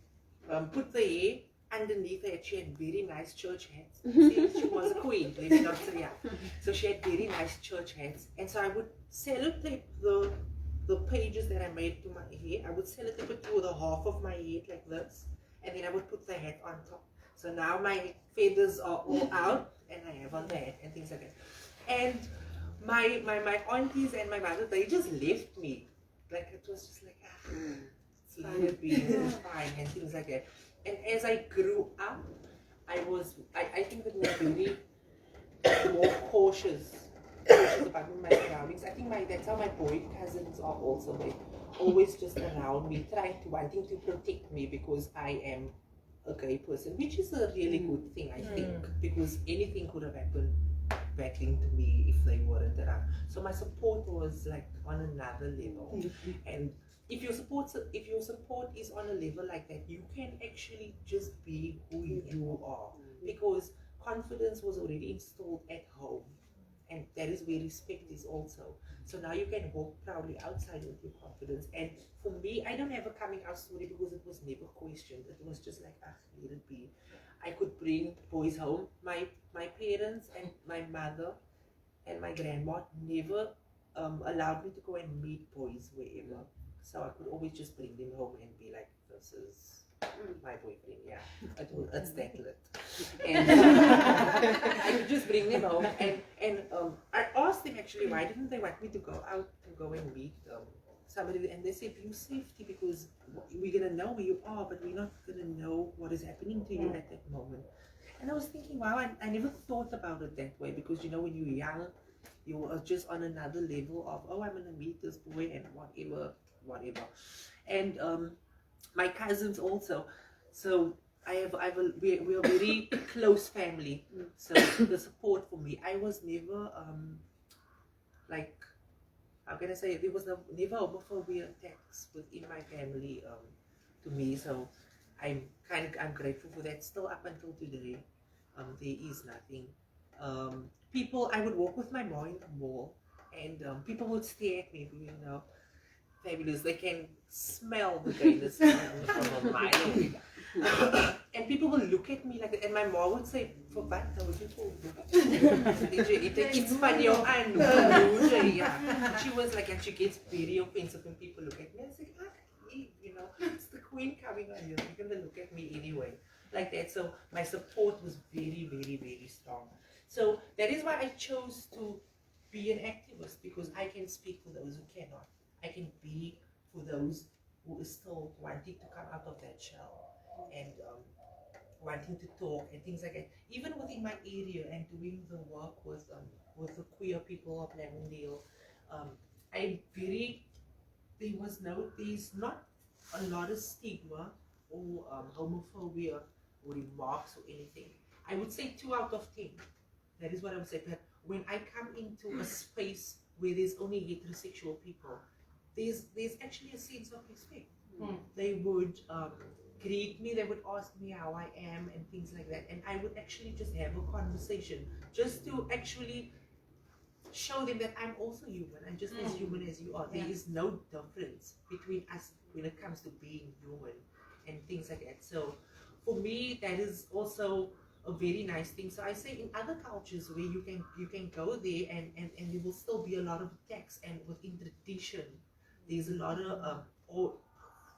put the hair underneath her. She had very nice church hats. See, she was a queen, let me not say, yeah. So she had very nice church hats, and so I would sellotape the pages that I made to my hair. I would sellotape it to the half of my head like this, and then I would put the hat on top. So now my feathers are all out, and I have on the hat and things like that. And my aunties and my mother, they just left me. Like it was just like, it's fine, and things like that. And as I grew up, I think that we were very more cautious about my surroundings. I think that's how my boy cousins are also. They always just around me, wanting to protect me because I am a gay person, which is a really good thing, I think, because anything could have happened battling to me if they weren't around. So my support was like on another level. And if your support is on a level like that, you can actually just be who you are, because confidence was already installed at home, and that is where respect is also. So now you can walk proudly outside with your confidence. And for me, I don't have a coming out story because it was never questioned. It was just like, let it be. I could bring boys home. My parents and my mother and my grandma never allowed me to go and meet boys wherever. So I could always just bring them home and be like, this is my boyfriend, yeah. It's that lit. And I could just bring them home, and I asked them actually, why didn't they want me to go out and go and meet somebody, and they said, your safety, because we're gonna know where you are, but we're not gonna know what is happening to you at that moment. And I was thinking, wow, I never thought about it that way, because you know, when you're young, you are just on another level of, oh, I'm gonna meet this boy and whatever. And my cousins also. So we are very close family. So the support for me, I was never like, how can I say, there was never homophobia attacks within my family to me. So I'm grateful for that. Still up until today, there is nothing. People, I would walk with my mom in the mall, and people would stare at me, you know, fabulous. They can smell the gayness from a mile away. And people will look at me like that, and my mom would say, for what? It's funny, yeah. She was like, and she gets very offensive when people look at me. I was like, you know, it's the queen coming on here. You're gonna look at me anyway, like that. So my support was very, very, very strong. So that is why I chose to be an activist, because I can speak for those who cannot. I can be for those who is still wanting to come out of that shell and wanting to talk and things like that. Even within my area and doing the work with the queer people of Lavendar, there's not a lot of stigma or homophobia or remarks or anything. I would say 2 out of 10. That is what I would say. But when I come into a space where there's only heterosexual people, there's actually a sense of respect. They would greet me, they would ask me how I am and things like that, and I would actually just have a conversation just to actually show them that I'm also human. I'm just as human as you are. There is no difference between us when it comes to being human and things like that. So for me, that is also a very nice thing. So I say in other cultures where you can go there and there will still be a lot of attacks, and within tradition there's a lot of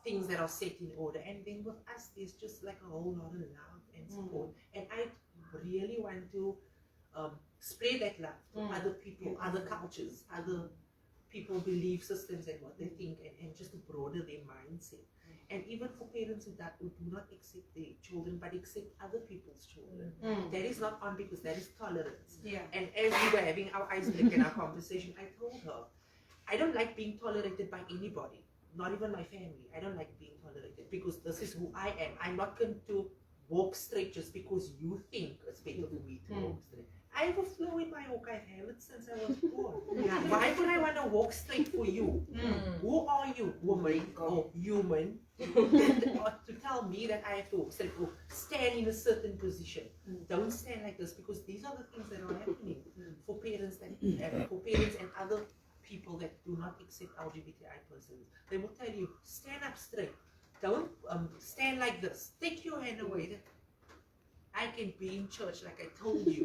things that are set in order, and then with us there's just like a whole lot of love and support. And I really want to spread that love to other people, other cultures, other people's belief systems and what they think, and just to broaden their mindset. And even for parents who do not accept their children but accept other people's children, that is not on, because that is tolerance. And as we were having our icebreaker in our conversation, I told her, I don't like being tolerated by anybody, not even my family. I don't like being tolerated, because this is who I am. I'm not going to walk straight just because you think it's better for me to walk straight. I have a flow in my walk. I've had it since I was born. Why would I want to walk straight for you? Who are you, woman or human, to tell me that I have to walk straight or stand in a certain position? Don't stand like this, because these are the things that are happening for parents and other people that do not accept LGBTI persons. They will tell you, stand up straight. Don't stand like this. Take your hand away. I can be in church like I told you.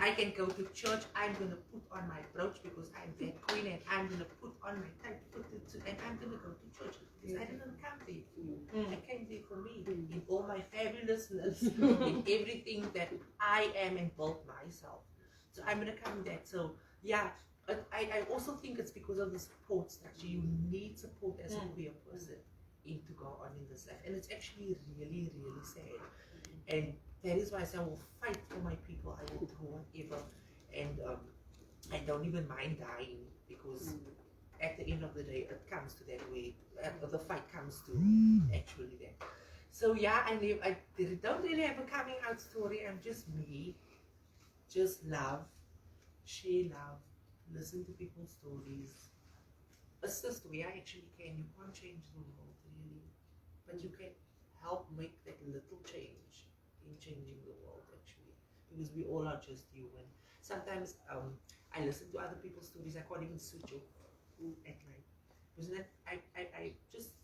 I can go to church. I'm going to put on my brooch because I'm that queen, and I'm going to put on my tie, and I'm going to go to church because I didn't come there for you. I came there for me in all my fabulousness, in everything that I am and built myself. So I'm going to come that. So yeah, I also think it's because of the support structure. You need support as a queer person to go on in this life, and it's actually really, really sad. And that is why I say I will fight for my people. I will do whatever, and I don't even mind dying, because at the end of the day, it comes to that way. The fight comes to actually that. So yeah, I don't really have a coming out story. I'm just me. Just love, share love, listen to people's stories, assist where I actually can. You can't change the world really, but you can help make that little change in changing the world actually, because we all are just human. Sometimes I listen to other people's stories. I can't even switch off at night, because then I just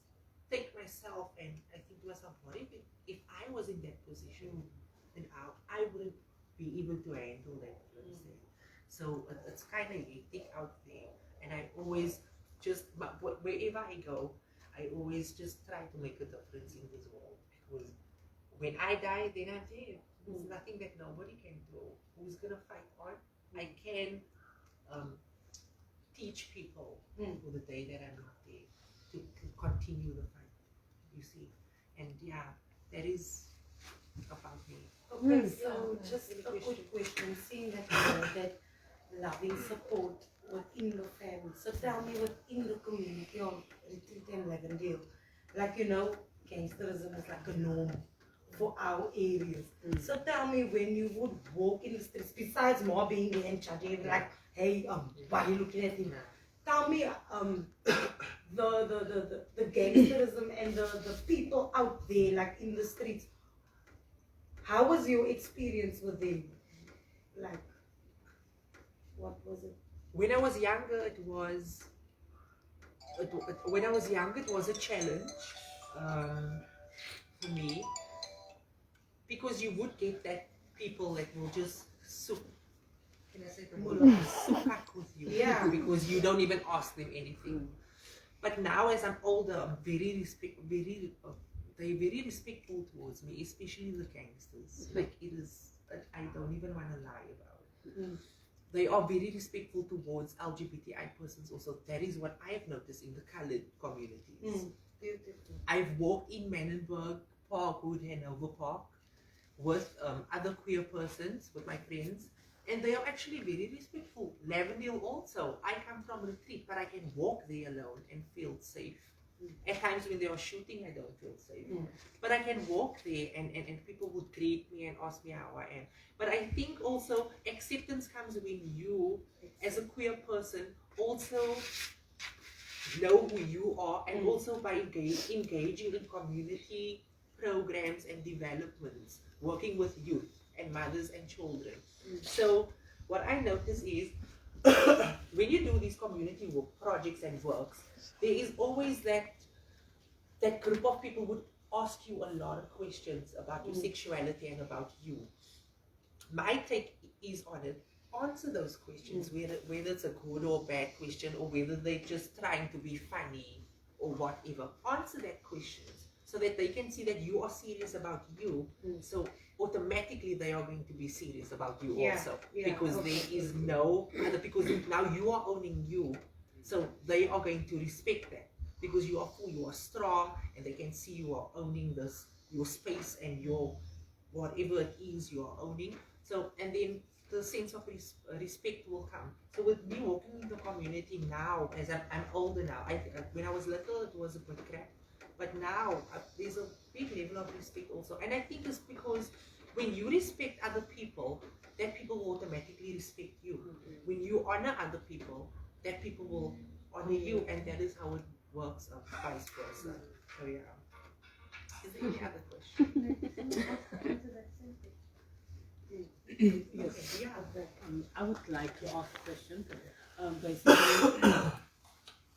take myself and I think to myself, what if I was in that position, then I wouldn't be able to handle that. You understand? So it's kind of hectic out there, and I always just, but wherever I go, I always just try to make a difference in this world, because when I die, then I'm dead. There's nothing that nobody can do. Who's gonna fight on? I can teach people for the day that I'm not there to continue the fight. You see, and yeah, that is about me. Okay, so just a quick question. Seeing that you know that loving support within the family, so tell me, within the community of Retreat and Lavendar, like gangsterism is like a norm for our areas. So tell me, when you would walk in the streets, besides mobbing and judging, like, hey, why are you looking at him? Tell me, the gangsterism and the people out there, like in the streets, how was your experience with them? Like, what was it? When I was younger, it was a challenge for me, because you would get that people that will just soup. Can I say the word? Soak with you, because you don't even ask them anything. But now, as I'm older, I'm they're very respectful towards me, especially the gangsters. Like, it is, I don't even want to lie about it. They are very respectful towards LGBTI persons also. That is what I have noticed in the colored communities. I've walked in Manenberg, Parkwood, Hanover Park with other queer persons, with my friends, and they are actually very respectful. Lavendar also. I come from Retreat, but I can walk there alone and feel safe. At times when they are shooting, I don't feel safe. But I can walk there and people would greet me and ask me how I am. But I think also acceptance comes when you, as a queer person, also know who you are, and also by engaging in community programs and developments, working with youth and mothers and children. So what I notice is, when you do these community work projects and works, there is always that group of people would ask you a lot of questions about your sexuality and about you. My take is on it. Answer those questions, whether it's a good or bad question, or whether they're just trying to be funny or whatever. Answer that questions so that they can see that you are serious about you. So automatically they are going to be serious about you also, because there is no other, because now you are owning you, so they are going to respect that, because you are full, you are strong, and they can see you are owning this, your space and your whatever it is you are owning. So, and then the sense of respect will come. So with me walking in the community now, as I'm older now, when I was little it was a bit crap, but now there's a big level of respect also. And I think it's because when you respect other people, that people will automatically respect you. When you honor other people, that people will honor you, and that is how it works, vice versa. So yeah. Is there any other question? Yes, I would like to ask a question. Basically,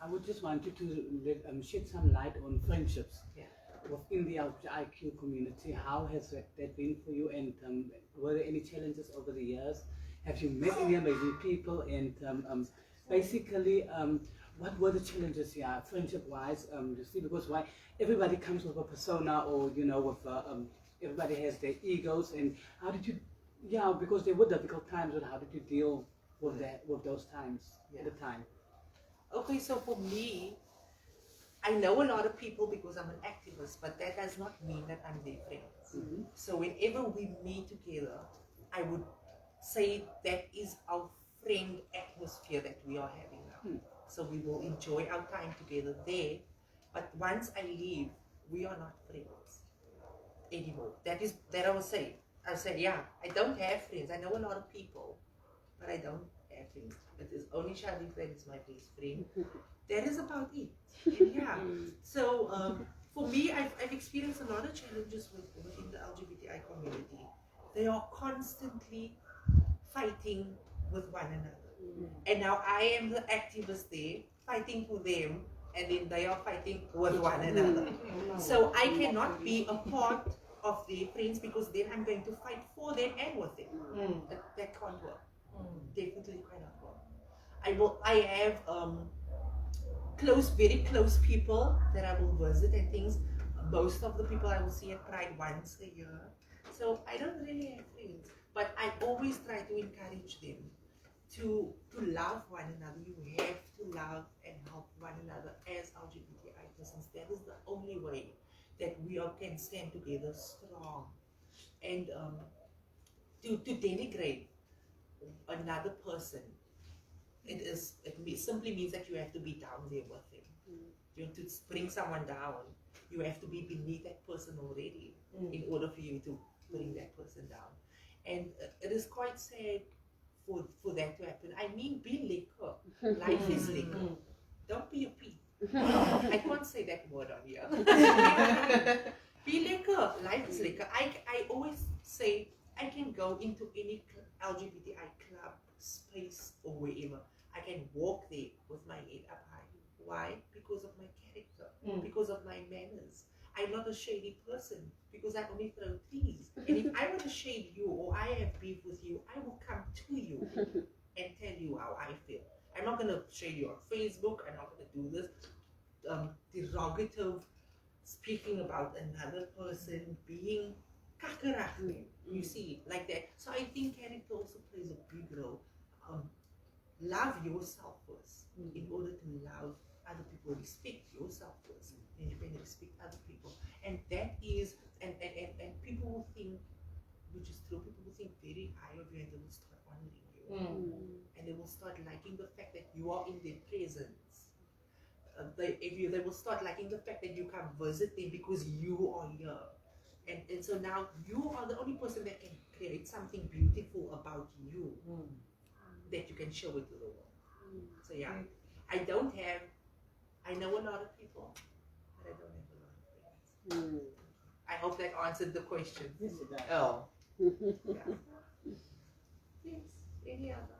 I would just want you to shed some light on friendships within the LGBTIQ community. How has that been for you, and were there any challenges over the years? Have you met any amazing people, and basically, what were the challenges, friendship-wise? You see, because why everybody comes with a persona, or with everybody has their egos, and how did you? Yeah, because there were difficult times, and how did you deal with those times at the time? Okay, so for me, I know a lot of people because I'm an activist, but that does not mean that I'm their friends. So whenever we meet together, I would say that is our friend atmosphere that we are having now. So we will enjoy our time together there, but once I leave, we are not friends anymore. That I will say. I'll say, yeah, I don't have friends. I know a lot of people, but I don't have friends. It is only Sharif that is my best friend. That is about it. And yeah. So for me, I've experienced a lot of challenges within the LGBTI community. They are constantly fighting with one another. And now I am the activist there, fighting for them, and then they are fighting with one another. So I cannot be a part of their friends, because then I'm going to fight for them and with them. That can't work. Definitely cannot work. I have very close people that I will visit and things. Most of the people I will see at Pride once a year. So I don't really have friends, but I always try to encourage them to love one another. You have to love and help one another as LGBTI persons. That is the only way that we all can stand together strong. And to denigrate another person, it simply means that you have to be down there with them. You know, to bring someone down, you have to be beneath that person already in order for you to bring that person down. And it is quite sad for that to happen. I mean, be liquor. Life is liquor. Don't be a pig. I can't say that word on here. Be liquor. Life is liquor. I always say I can go into any LGBTI club, space, or wherever. I can walk there with my head up high. Why? Because of my character, because of my manners. I'm not a shady person, because I only throw trees. And if I want to shade you, or I have beef with you, I will come to you and tell you how I feel. I'm not going to shade you on Facebook. I'm not going to do this derogative speaking about another person, being kakarach, you see, like that. So I think character also plays a big role. Love yourself first in order to love other people. Respect yourself first, and you can respect other people. And that is, and people will think, which is true, people will think very high of you, and they will start honoring you. And they will start liking the fact that you are in their presence. They will start liking the fact that you come visit them because you are here. And so now you are the only person that can create something beautiful about you that you can show it to the world. So yeah, I know a lot of people, but I don't have a lot of friends. I hope that answered the question. Yes, it does. Oh. Yeah. Yes, any other?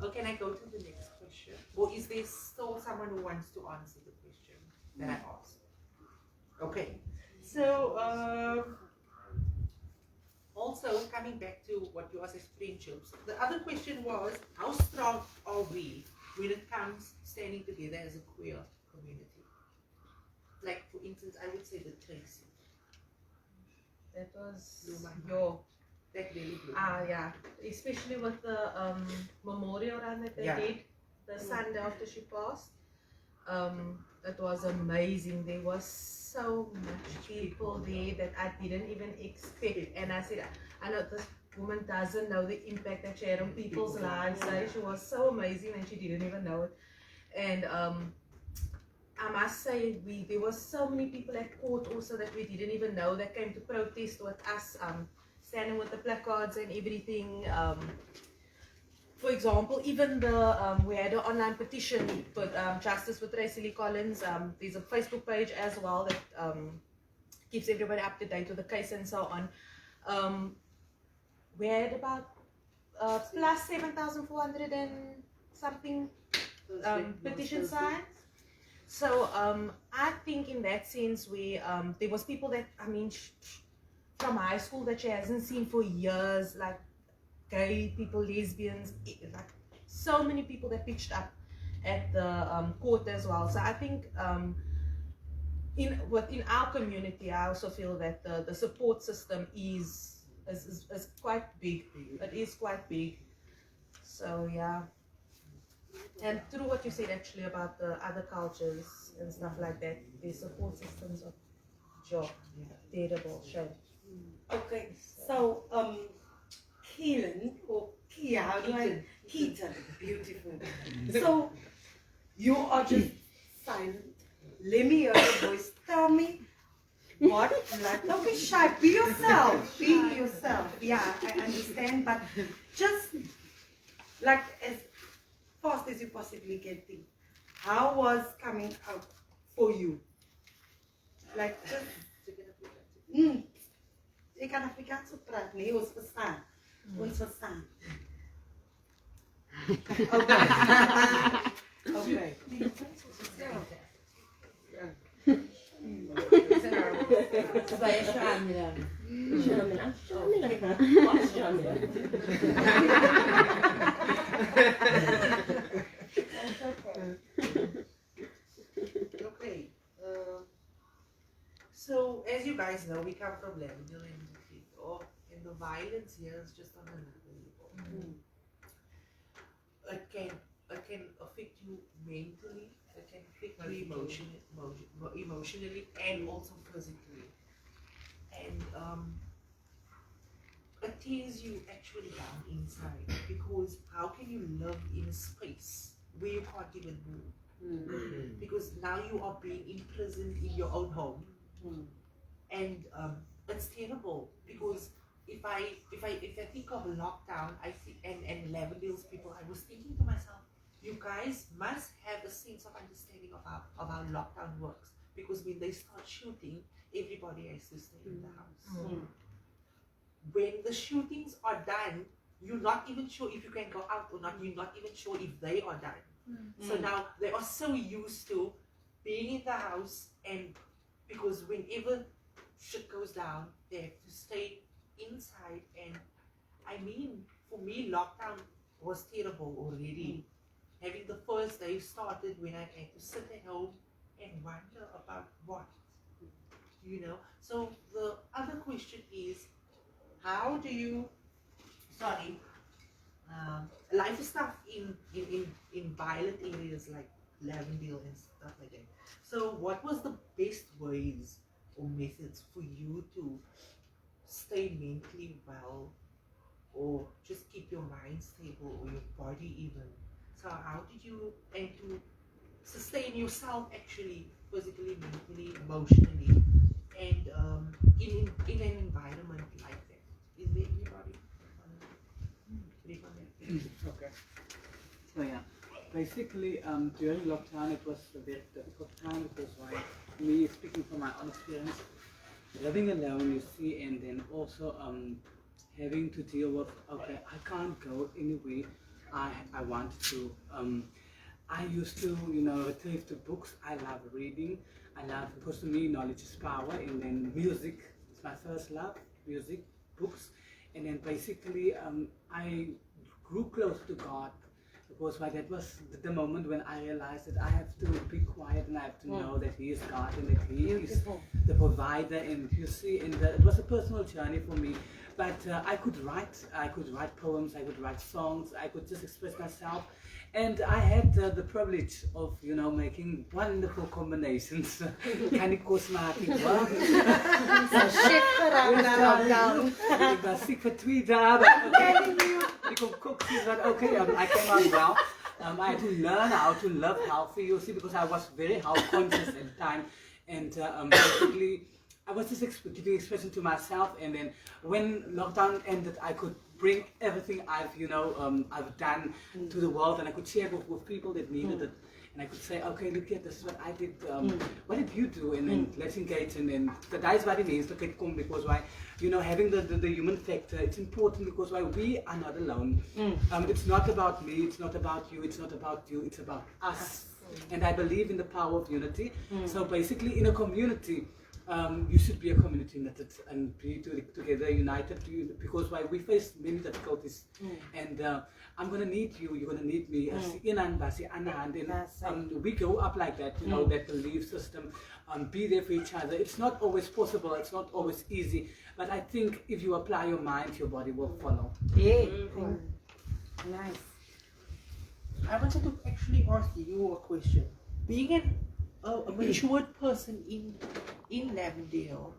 Or can I go to the next question? Or is there still someone who wants to answer the question that I asked? Okay. So, also coming back to what you asked as friendships, the other question was, how strong are we when it comes standing together as a queer community? Like, for instance, I would say the Tracy. That was that really blew. Yeah, especially with the memorial run that they did the Sunday after she passed. It was amazing. There was so much people there that I didn't even expect. And I said, I know this woman doesn't know the impact that she had on people's lives. Like, she was so amazing and she didn't even know it. And I must say, there were so many people at court also that we didn't even know that came to protest with us, standing with the placards and everything. For example, even we had an online petition with Justice with Tracy Lee Collins. There's a Facebook page as well that keeps everybody up to date with the case and so on. We had about plus 7,400 and something petition signs. So I think in that sense, there was people that, I mean, from high school that she hasn't seen for years, like gay people, lesbians, like so many people that pitched up at the court as well. So I think within our community, I also feel that the support system is quite big. It is quite big. So yeah. And through what you said actually about the other cultures and stuff like that, the support systems are terrible, shame. Okay, so Keelan or Kia, how do I? Keaton, beautiful. So you are just silent. Let me hear your voice. Tell me what, like, don't be shy. Be yourself. Be yourself. Yeah, I understand, but just like as fast as you possibly can think. How was coming out for you? Like just. Ik kan Afrikaans ook praten, nee, ons verstaan. Ons verstaan. Okay. Saya Shamila. Shamila. What's Shamila? Okay. So, as you guys know, we come from Lavendar and the violence here is just on another level. It can affect you mentally, it can affect you emotionally, and also physically. And it tears you actually down inside, because how can you live in a space where you can't even move? Because now you are being imprisoned in your own home. And it's terrible, because if I think of lockdown, I see and Lavendar's people, I was thinking to myself, you guys must have a sense of understanding of how lockdown works, because when they start shooting, everybody has to stay in the house. When the shootings are done, you're not even sure if you can go out or not. You're not even sure if they are done. So now they are so used to being in the house, and because whenever shit goes down, they have to stay inside. And I mean, for me, lockdown was terrible already. Having the first day started when I had to sit at home and wonder about what, you know. So the other question is, how do you, life is tough in violent areas like Lavendar and stuff like that. So what was the best ways or methods for you to stay mentally well, or just keep your mind stable, or your body even? So how did you aim to sustain yourself actually, physically, mentally, emotionally, and in an environment like that? Is there anybody? Okay. So yeah, basically during lockdown it was a very difficult time, because like me, speaking from my own experience, living alone, you see, and then also having to deal with, okay, I can't go anywhere I want to. I used to, you know, retrieve to books. I love reading. Because to me, knowledge is power. And then music is my first love, music, books. And then basically, I grew close to God, because that was the moment when I realized that I have to be quiet and I have to know that He is God and that He is the provider. And you see, and it was a personal journey for me. But I could write poems, I could write songs, I could just express myself. And I had the privilege of, you know, making wonderful combinations. Kan ik kos maken? Wat? Ik was ziek voor 2 dagen. Ik kon koken, but okay, I came out well. I had to learn how to live healthy, you see, because I was very health conscious at the time. And basically, I was just giving expression to myself, and then when lockdown ended, I could bring everything I've I've done to the world, and I could share with people that needed it. And I could say, okay, look here, this is what I did. What did you do? And then let's engage. And that is why the names look at come, because why, having the human factor, it's important, because why we are not alone. It's not about me, it's not about you, it's not about you, it's about us. And I believe in the power of unity. So basically, in a community, you should be a community knitted and be together, united, because why we face many difficulties, and I'm gonna need you, you're gonna need me. And we go up like that, that belief system, be there for each other. It's not always possible, it's not always easy, but I think if you apply your mind, your body will follow. Yeah. Nice. I wanted to actually ask you a question. Being a matured person in Lavendar,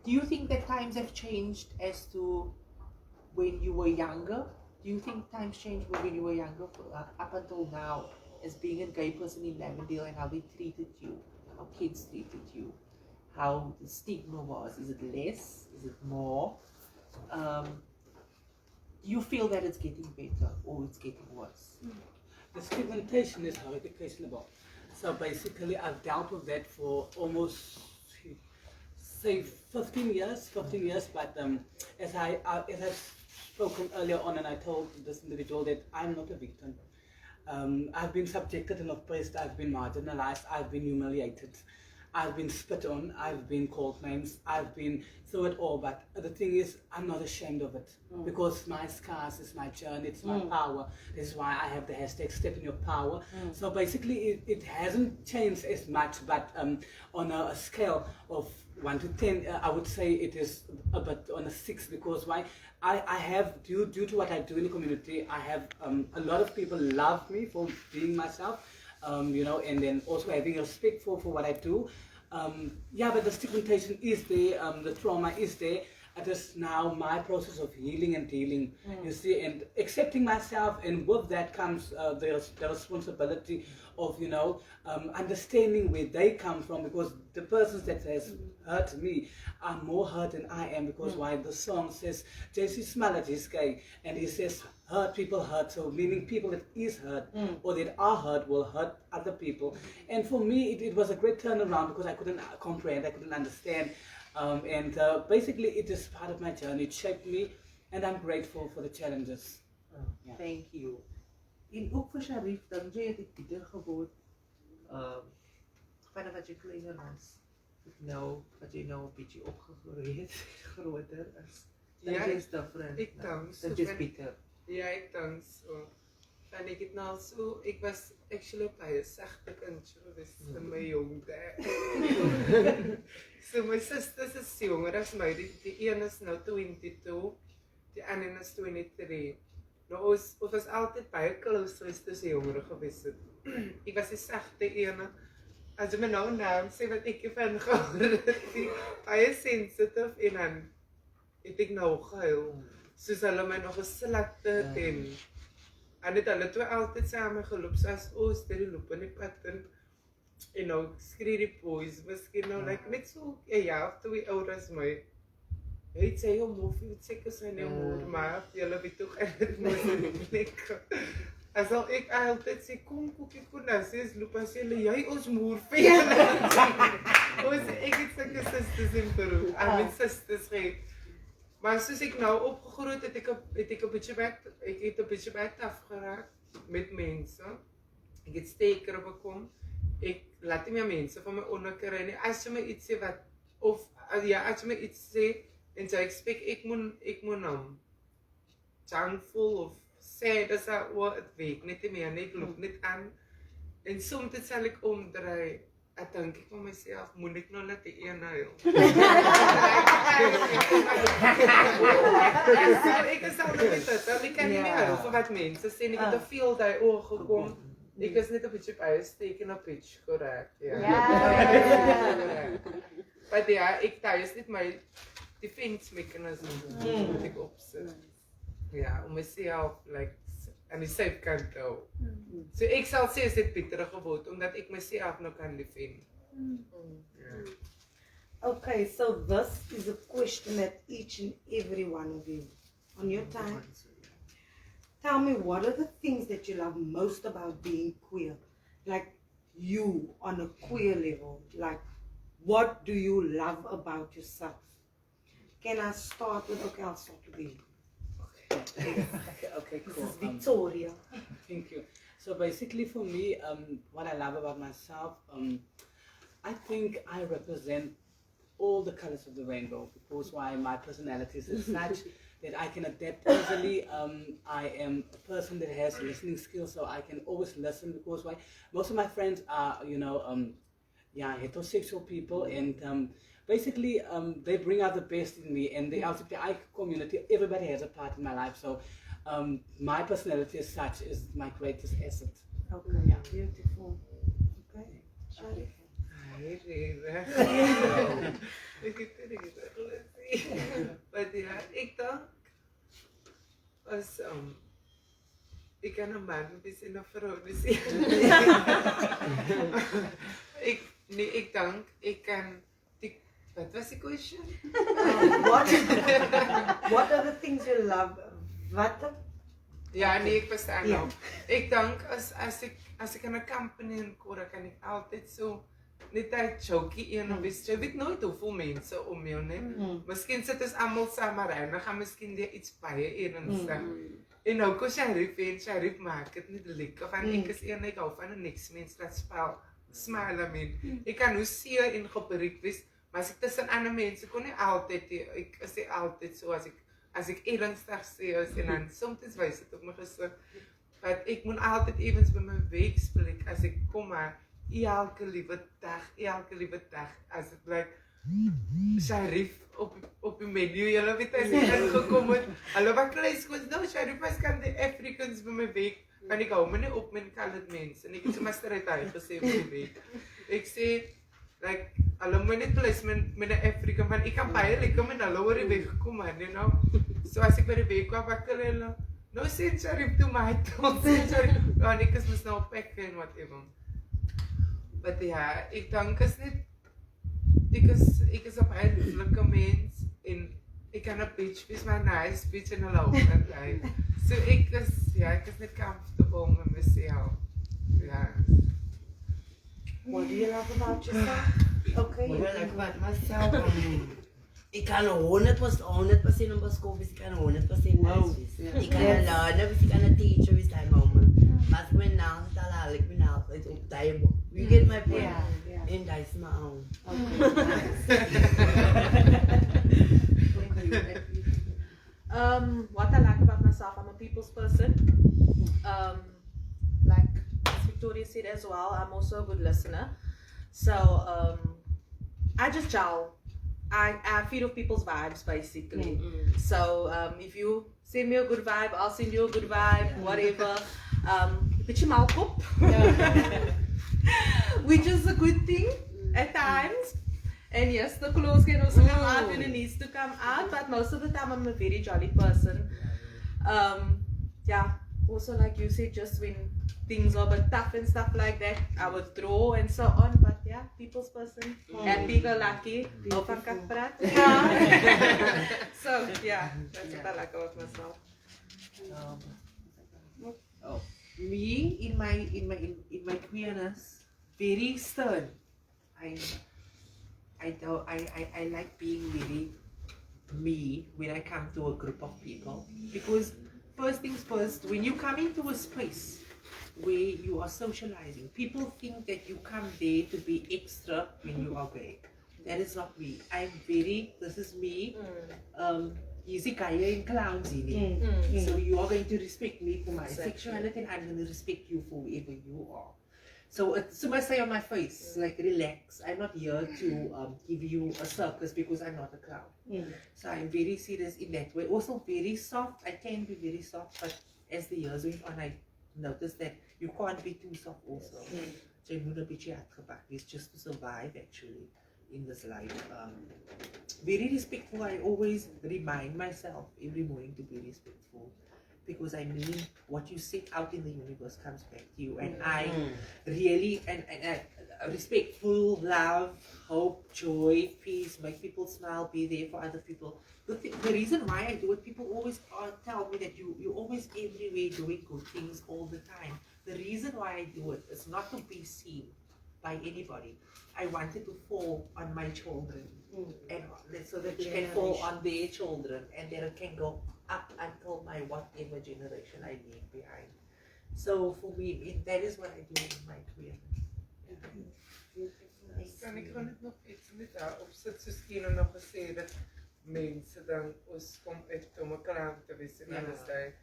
do you think that times have changed as to when you were younger? Do you think times changed when you were younger up until now, as being a gay person in Lavendar, and how they treated you, how kids treated you, how the stigma was? Is it less? Is it more? Do you feel that it's getting better or it's getting worse? The stigmatization is how educational. So basically, I've dealt with that for almost, say, 15 years. But as I've spoken earlier on, and I told this individual that I'm not a victim. I've been subjected and oppressed. I've been marginalized. I've been humiliated. I've been spit on, I've been called names, I've been through it all, but the thing is, I'm not ashamed of it, because my scars is my journey, it's my power. This is why I have the hashtag Step in Your Power. So basically, it hasn't changed as much, but on a scale of 1 to 10, I would say it is a bit on a 6, because why? I have, due to what I do in the community, I have a lot of people love me for being myself. And then also having respect for what I do. But the stigmatization is there, the trauma is there. It is now my process of healing and dealing, you see, and accepting myself, and with that comes the responsibility of, understanding where they come from, because the persons that has hurt me are more hurt than I am, because why the song says, JC Smollett is gay, and he says, hurt people hurt, so meaning people that is hurt or that are hurt will hurt other people. And for me, it was a great turnaround, because I couldn't comprehend, I couldn't understand. Basically, it is part of my journey. It shaped me, and I'm grateful for the challenges. Thank you. En ook voor Sharif, dan het ik bitter geworden vanaf wat je kleiner was. Nou, wat je nou een beetje opgegroeid, groter is. Dan is different. Ik dans. Dat is bitter. Ja, ik dans. En ik het nou zo, ik was actually bij een zachte kindje geweest in mijn jong tijd. So my sisters is jonger as my, die een is nou 22, die ander is 23. Nou, ons was altijd baie close geweest tussen jongeren geweest. Ik was die zachte ene. Als je me nou een naam sê wat ek van gehoor het, die baie sensitive, en dan het ek nou gehuil. Soos hulle my nog geslakte en het hulle twee altyd samen geloop, soos ons die loop in die pad en nou skree die boys, miskien nou net so een jaar of 2 ouder as my. Hy het sê, jou moffie, het seker sy nie moer, maar julle weet toch echt moes in die plek. As al ek altyd sê, kom koekie konasies, loop as julle, jy ons moer vir julle. Ek het sulke sisters in Peru, en met sisters geef. Maar soos ek nou opgegroeid het, het ek een beetje back afgeraakt met mense. Ek het steker bekom. Ek laat nie meer mense van my onderkry nie. As jy my iets sê wat, of as jy my iets sê, en so ek moet thankful of sê, dis het werk net meer, net loop net aan. En soms sal ek omdraai. Ek dink ek van myself, moet ek nou net die een huil. Ek is al met dit, ek kan nie meer huil vir wat mense sê, ek het te veel die oor gekom. Ek is net een beetje bijsteken op pitch, correct. Maar ja, ek thuis net my defense mechanism moet ek opsit. Ja, om myself, aan die safe kant te hou. So ek sal sê is dit bitterig geword, omdat ek myself nou kan defend. Okay, so this is a question that each and every one of you, on your time, tell me, what are the things that you love most about being queer? Like you on a queer level, like what do you love about yourself? Can I start with, okay, I'll start with you. Okay, cool. This is Victoria. Thank you. So basically for me, what I love about myself, I think I represent all the colors of the rainbow, because why my personality is such that I can adapt easily. I am a person that has listening skills, so I can always listen, because why most of my friends are, heterosexual people, and basically they bring out the best in me, and the LGBTI community, everybody has a part in my life, so my personality as such is my greatest asset. Okay, yeah. Beautiful. Okay, Sharif. But ja, ik denk als ik kan een man wees en een vrouw, dus ik denk ik kan. What was the question? What are the things you love? What? Ja, nee, ik verstaan nou. Ik denk als ik aan een company kom, dan kan ik altijd zo net uit jokie en wist je weet nooit hoeveel mensen om jou ne. Misschien zitten ze allemaal samen rijden, dan gaan misschien die iets paaien in en zo. En nou kon Sharif maakt het niet lekker. Van ik is een ik hou van een niks mens dat spel smile men. Ik kan nu zeer in geberik wees, maar als ik tussen andere mensen kon niet altijd ik is altijd zo als ik ernstig serieus en dan soms wijs het op mijn gezicht. Want ik moet altijd even bij mijn weeksplek als ik kom maar elke lieve dag als het blijkt Sharif op je menu, jullie weten als ik dan gekomen hallo wat krijg ik nou Sharif was kan de Africans bij mijn week want ik hou me niet op met colored mensen en ik heb ze maar strijd uitgezet bij mijn week ik zeg like hallo me niet plus met de African van ik kan bij lekker met hallo waar ik weggekomen you know so als ik bij de week kwam wat kan nou zeg Sharif doe mij toch want ik is me snel pakken en whatever. Maar ja, ik denk is niet. Ik is op een lieflijke mens en ik kan een bitch wees, maar nice bitch en een loopend lijf. So ik is niet comfortable met mezelf. Ja. What do you love about yourself? Okay. What do I like about myself? Ik kan 100% een baskof wees, ik kan 100% nice wees. Ik kan een learner wees, ik kan een teacher wees, die moment. Maar als ik mijn naam zet, dan haal ik mijn altijd op die. You get my point? And that's my own. What I like about myself, I'm a people's person. Like as Victoria said as well, I'm also a good listener. So I just gel. I feed off people's vibes basically. So if you send me a good vibe, I'll send you a good vibe, whatever. Beetje malkop. Which is a good thing at times. And yes, the clothes can also come out when it needs to come out, but most of the time I'm a very jolly person. Also like you said, just when things are a bit tough and stuff like that, I withdraw and so on, but yeah, people's person, happy go lucky, van kaprat. So yeah, that's what I like about myself. Me in my queerness, very stern. I like being very me when I come to a group of people, because first things first, when you come into a space where you are socializing, people think that you come there to be extra when you are gay. That is not me. This is me. Easy kaya and clowns in it. So you are going to respect me for my sexuality, and I'm going to respect you for whoever you are. So it's I say on my face, like relax. I'm not here to give you a circus because I'm not a clown. So I'm very serious in that way. Also very soft. I can be very soft, but as the years went on, I noticed that you can't be too soft also. So you need a bit it's just to survive actually in this life. Very respectful. I always remind myself every morning to be respectful, because I mean what you set out in the universe comes back to you, and I really and respectful, love, hope, joy, peace, make people smile, be there for other people. The reason why I do it, people always tell me that you're always everywhere doing good things all the time. The reason why I do it is not to be seen by anybody. I wanted to fall on my children, and so that it can fall on their children, and then it can go up until my whatever generation I leave behind. So for me, that is what I do in my career. Kan ik gewoon nog iets met haar opzet, soos Kino nog gesê dat mense dan ons kom uit om 'n klant te wees in alles tyd.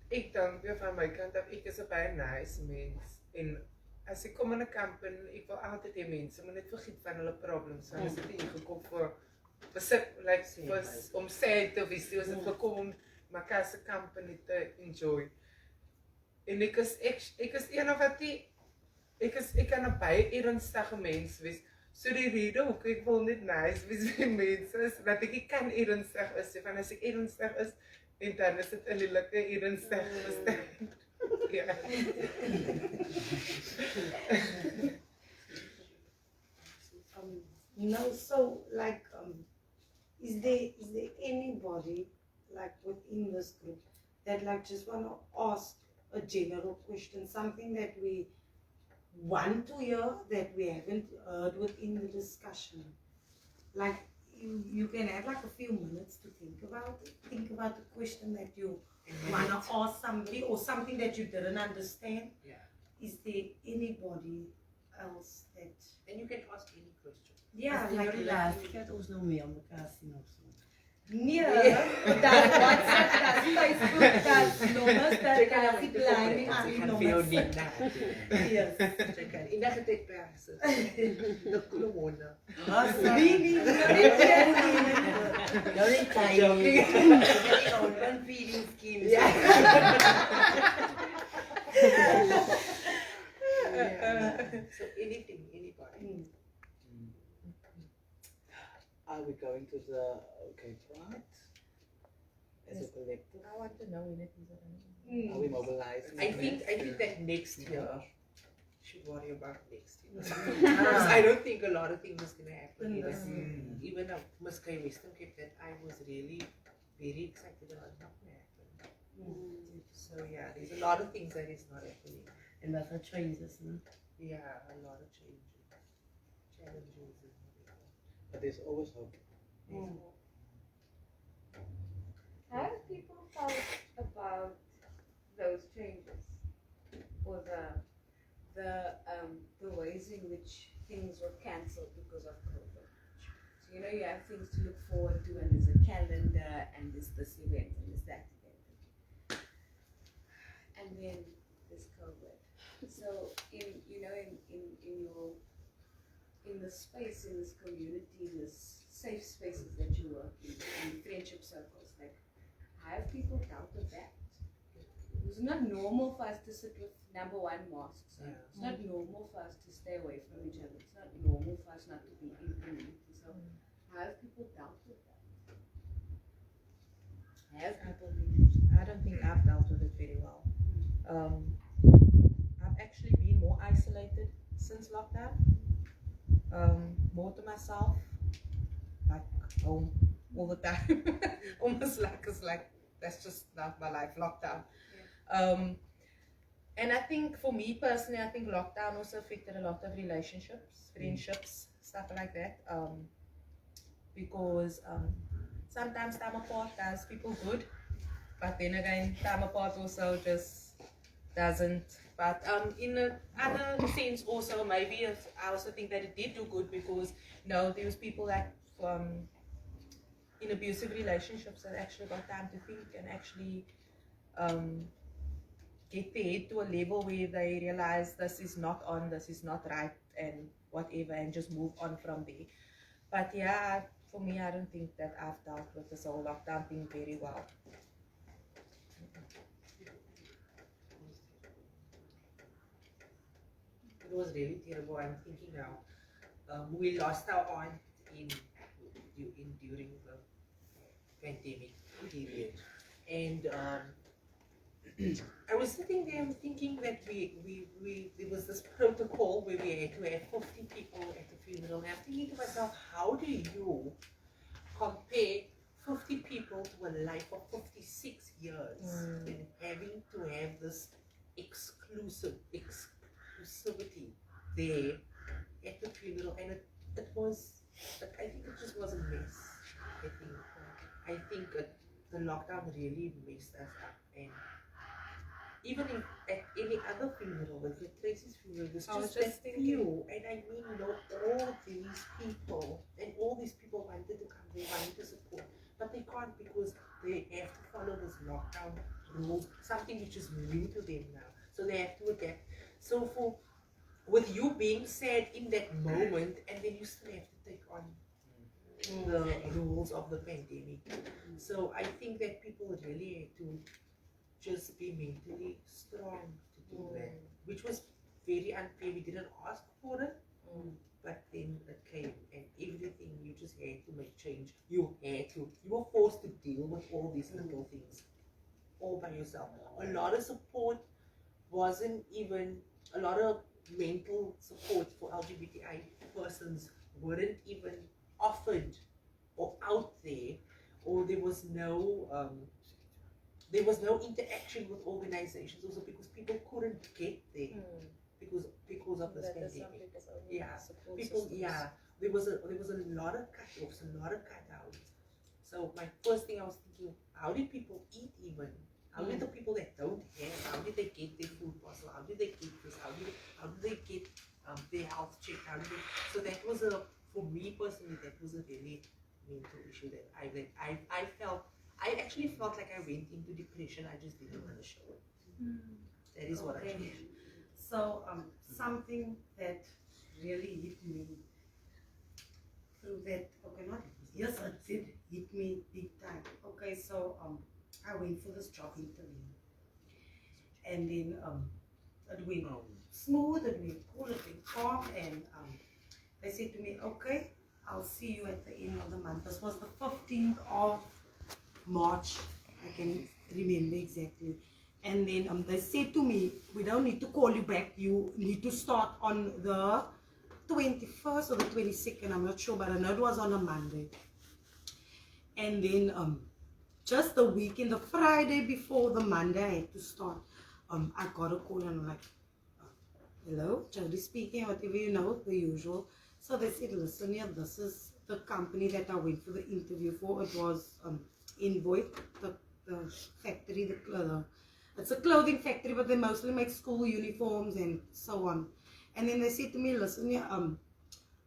Ek dan weer van my kant af, ek is 'n baie nice mens en as ek kom in 'n kamp en ek wil altyd hê mense moet net vergiet van hulle problems, want as dit gekom vir besit like was om sad te wees, was dit gekom om mekaar se company te enjoy. En ek is een of wat die ek kan 'n baie ernstige mens wees. So die rede hoekom ek wil net nice wees met mense is dat ek kan ernstig is. Want as ek ernstig is, en dan is dit 'n lelike ernstig bestaan. Ja. So like, is there anybody like within this group that like just want to ask a general question, something that we want to hear that we haven't heard within the discussion? Like you can have like a few minutes to think about it. Think about the question that you want to ask somebody or something that you didn't understand. Yeah. Is there anybody else that? And you can ask any question. Yeah, like like last week het ons nou meer mekaar sien of so. Nee, dat WhatsApp, dat Facebook, dat nummers, dat die blinding aan die nummers. Yes. Indat het ek pers. De klone. Nee, Nou net tiny. One feeding scheme. So anything, anybody. Are we going to the part? As a collective? I want to know when it is. Are we mobilizing? I think that next year should worry about next year. Because I don't think a lot of things is gonna happen. Even a Miss Kai Western Cape that I was really very excited about not gonna happen. So yeah, there's a lot of things that is not happening. And that's what changes, no? Yeah, a lot of changes, challenges. But there's always hope. How have people felt about those changes, or the ways in which things were cancelled because of COVID? So you know you have things to look forward to, and there's a calendar, and there's this event, and there's that event, and then there's COVID. So in the space, in this community, in this safe spaces that you work in friendship circles, like, how have people dealt with that? It's not normal for us to sit with number one masks. It's not normal for us to stay away from each other. It's not normal for us not to be in community. So how have people dealt with that? I don't think I've dealt with it very well. I've actually been more isolated since lockdown. More to myself, like home all the time. Almost like it's like that's just not my life, lockdown. And I think for me personally, I think lockdown also affected a lot of relationships, friendships, stuff like that. Because sometimes time apart does people good, but then again, time apart also just doesn't. But in another sense also, maybe I also think that it did do good because there was people that in abusive relationships that actually got time to think and actually get their head to a level where they realize this is not on, this is not right, and whatever, and just move on from there. But yeah, for me, I don't think that I've dealt with this whole lockdown thing very well. It was really terrible. I'm thinking now. We lost our aunt during the pandemic period, and I was sitting there thinking that there was this protocol where we had to have 50 people at the funeral. And I'm thinking to myself, how do you compare 50 people to a life of 56 years and having to have this exclusivity there at the funeral? And it was, I think it just was a mess. I think the lockdown really messed us up. And even at any other funeral, like at Tracy's funeral, it was just that few. And I mean, all these people, and all these people wanted to come, they wanted to support, but they can't because they have to follow this lockdown rules, something which is new to them now. So they have to adapt. So with you being sad in that moment, and then you still have to take on the rules of the pandemic. So I think that people really had to just be mentally strong to do that, which was very unfair. We didn't ask for it, but then it came, and everything you just had to make change. You were forced to deal with all these little things all by yourself. A lot of support wasn't even, a lot of mental support for LGBTI persons weren't even offered or out there, or there was no interaction with organizations also because people couldn't get there because of this pandemic. There was a lot of cut-offs, a lot of cut-outs. So my first thing I was thinking, how did people eat even? How did the people that don't have, how did they get their food parcel? How did they get this? How did they get their health check? So that was for me personally, that was a really mental issue that I actually felt like I went into depression. I just didn't want to show it. That is what I did. So something that really hit me through that, yes, it did hit me big time. Okay, so I went for this job interview, and then it went smooth, it went cool, it went calm, and they said to me, okay, I'll see you at the end of the month. This was the 15th of March, I can remember exactly. And then they said to me, we don't need to call you back, you need to start on the 21st or the 22nd, I'm not sure, but I know it was on a Monday. And then just the weekend, the Friday before the Monday I had to start, I got a call and I'm like, hello, Jody speaking, whatever you know, the usual. So they said, listen, yeah, this is the company that I went for the interview for. It was in Void, the factory, it's a clothing factory, but they mostly make school uniforms and so on. And then they said to me, listen, yeah,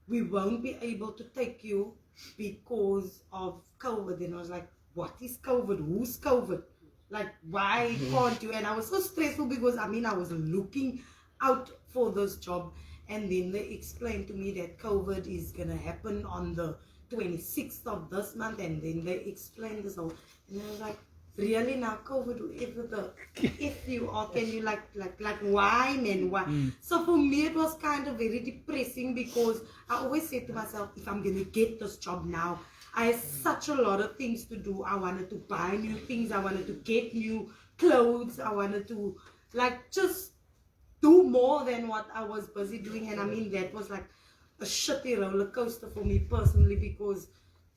we won't be able to take you because of COVID. And I was like, what is COVID? Who's COVID? Like, why can't you? And I was so stressful because, I was looking out for this job. And then they explained to me that COVID is going to happen on the 26th of this month. And then they explained this whole, and I was like, really now COVID, if you are, can you like why, man, why? So for me it was kind of very depressing because I always said to myself, if I'm gonna get this job now, I had such a lot of things to do. I wanted to buy new things, I wanted to get new clothes, I wanted to just do more than what I was busy doing. And that was like a shitty roller coaster for me personally, because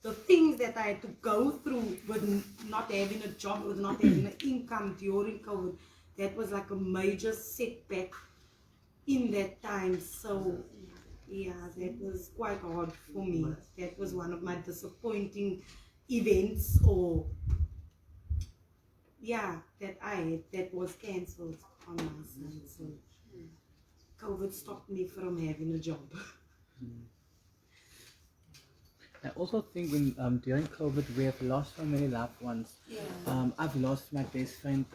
the things that I had to go through with not having a job, with not having an income during COVID, that was like a major setback in that time. So yeah, that was quite hard for me. That was one of my disappointing events, or that I had, that was cancelled on my side. So COVID stopped me from having a job. I also think during COVID we have lost so many loved ones. I've lost my best friend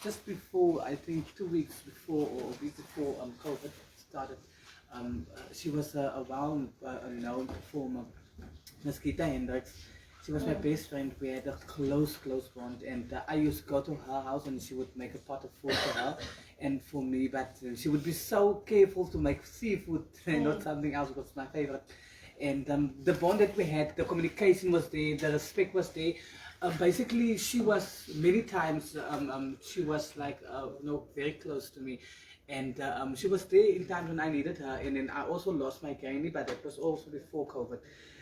just before, I think 2 weeks before or a week before COVID started. She was a well-known performer, Miss Gita Hendricks. She was my best friend. We had a close bond, and I used to go to her house and she would make a pot of food for her and for me, but she would be so careful to make seafood and not something else, because it's my favorite. and the bond that we had, the communication was there, the respect was there. Basically, she was many times, she was like, very close to me. And she was there in times when I needed her. And then I also lost my granny, but that was also before COVID.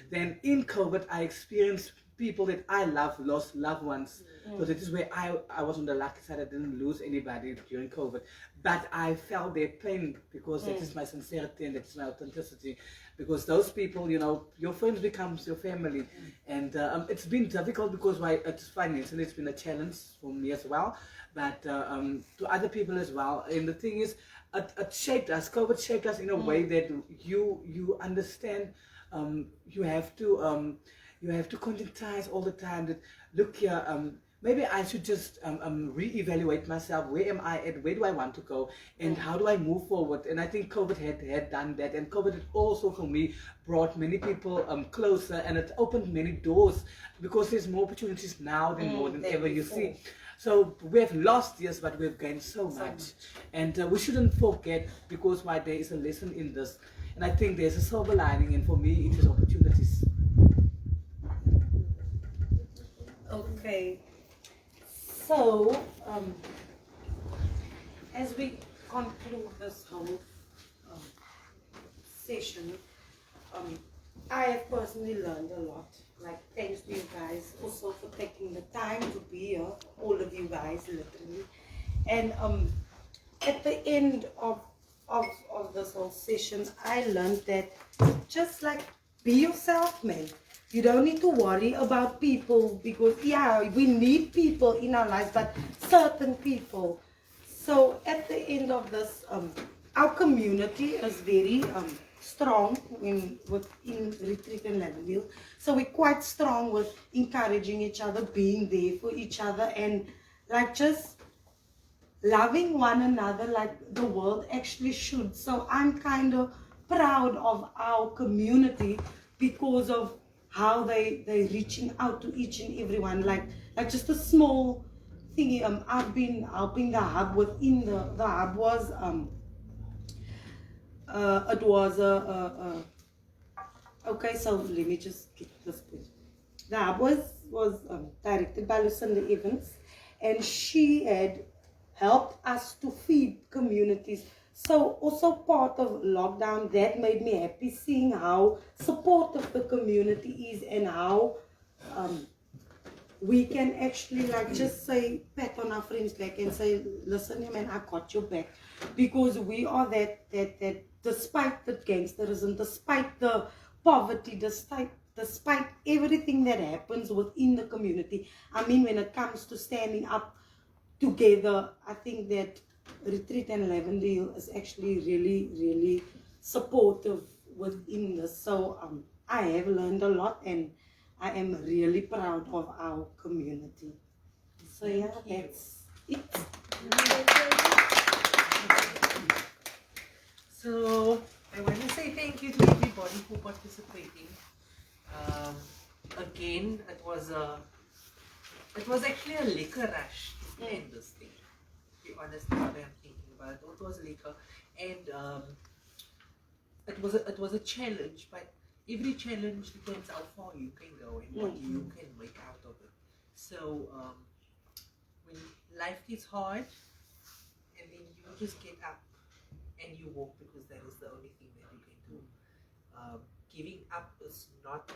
Then in COVID, I experienced people that I love, lost loved ones. So that is where I was on the lucky side. I didn't lose anybody during COVID. But I felt their pain because that is my sincerity and that is my authenticity. Because those people, your friends becomes your family. And it's been difficult because it's financially, it's been a challenge for me as well. But to other people as well. And the thing is, it shaped us. COVID shaped us in a way that you understand. You have to conscientize all the time that, look here, maybe I should just re-evaluate myself. Where am I at? Where do I want to go? And how do I move forward? And I think COVID had done that. And COVID had also, for me, brought many people closer, and it opened many doors because there's more opportunities now than more than ever you see. So we have lost, yes, but we've gained so much. And we shouldn't forget, because why there is a lesson in this. And I think there's a silver lining, and for me, it is opportunities. Okay. So, as we conclude this whole session, I have personally learned a lot. Like, thanks to you guys also for taking the time to be here, all of you guys, literally. And at the end of this whole session, I learned that just like, be yourself, man. You don't need to worry about people, because yeah, we need people in our lives, but certain people. So at the end of this, our community is very strong within Retreat and Lavendar. So we're quite strong with encouraging each other, being there for each other, and like just loving one another like the world actually should. So I'm kind of proud of our community because of how they're reaching out to each and everyone. Like just a small thingy. I've been helping the hub within the hub was it was okay, so let me just get this point. The hub was directed by Lucinda Evans, and she had helped us to feed communities. So also part of lockdown, that made me happy, seeing how supportive the community is, and how we can actually like just say, pat on our friends back and say, listen, man, I got your back. Because we are that despite the gangsterism, despite the poverty, despite everything that happens within the community. I mean, when it comes to standing up together, I think that Retreat and Lavendar is actually really, really supportive within this. So I have learned a lot, and I am really proud of our community. So yeah, that's it. So I want to say thank you to everybody for participating. Again, it was actually a liquor rush to end this thing. To be honest, what I'm thinking about it, it was liquor, and it was a challenge. But every challenge depends how far you can go and what you can make out of it. So when life gets hard, and then you just get up and you walk, because that is the only thing that you can do. Giving up is not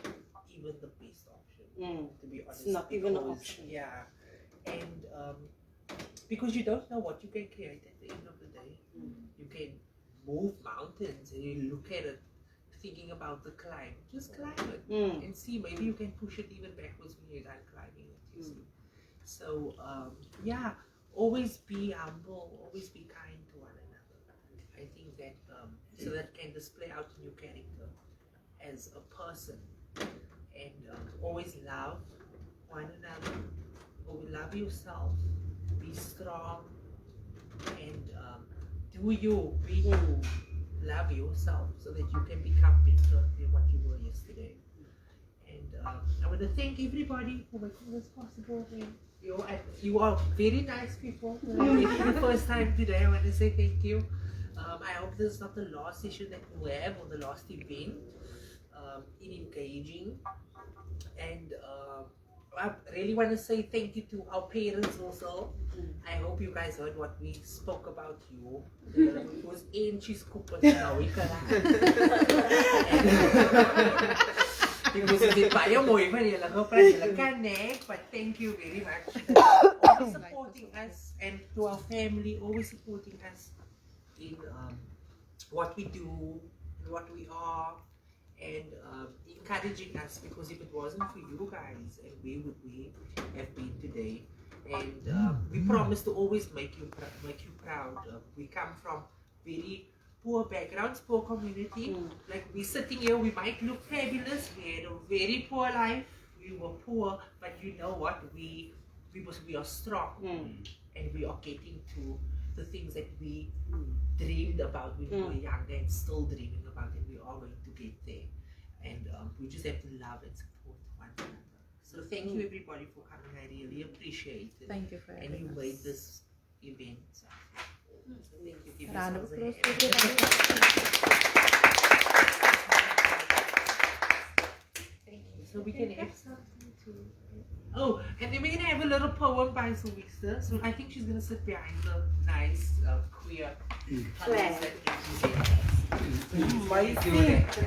even the best option, to be honest. It's not even an option. Yeah, and because you don't know what you can create at the end of the day. You can move mountains, and you look at it thinking about the climb. Just climb it and see, maybe you can push it even backwards when you're done climbing it, you see. So yeah, always be humble, always be kind to one another. I think that so that can display out in your character as a person, and always love one another, always love yourself, be strong, and do you, be you, love yourself, so that you can become better than what you were yesterday. And I want to thank everybody for making this possible. You are very nice people. The first time today, I want to say thank you. I hope this is not the last session that we have, or the last event. in engaging. And I really want to say thank you to our parents also. I hope you guys heard what we spoke about you. It was eentjies koppels nou, ik because it's baie mooi van julle gepraat, julle kan nek, but thank you very much for always supporting us, and to our family, always supporting us in what we do, and what we are, and encouraging us, because if it wasn't for you guys, and where would we have been today? And we promise to always make you proud. We come from very poor backgrounds, poor community. Like we sitting here, we might look fabulous. We had a very poor life. We were poor, but you know what? We are strong, and we are getting to the things that we dreamed about when we were younger, and still dreaming about, and we are going to get there. And we just have to love and support one another. So thank you everybody for coming. I really appreciate it. Thank you for having and you us. made this event. So thank you. Give Round of yourselves a applause hand. Thank you. So we can have something to. Oh, and then we're gonna have a little poem by Sylvester. So I think she's gonna sit behind the nice queer colors that represent us. Why do that?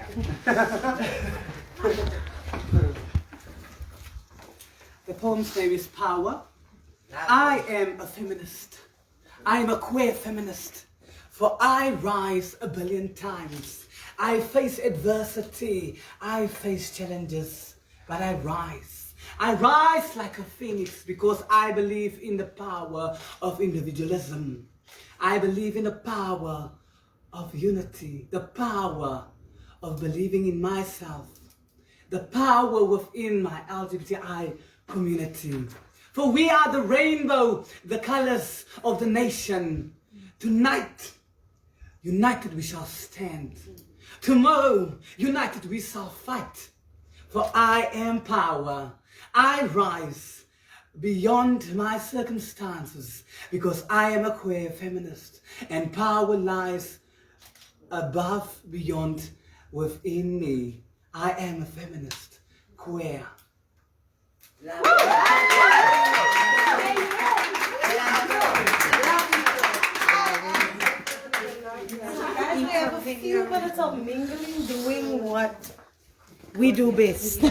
The poem's name is Power. I am a feminist. I am a queer feminist. For I rise a billion times. I face adversity. I face challenges. But I rise. I rise like a phoenix because I believe in the power of individualism. I believe in the power of unity. The power of believing in myself. The power within my LGBTI community. For we are the rainbow, the colors of the nation. Tonight, united we shall stand. Tomorrow, united we shall fight. For I am power. I rise beyond my circumstances because I am a queer feminist, and power lies above, beyond, within me. I am a feminist, queer. Guys, we have a few minutes of mingling, doing what we do best.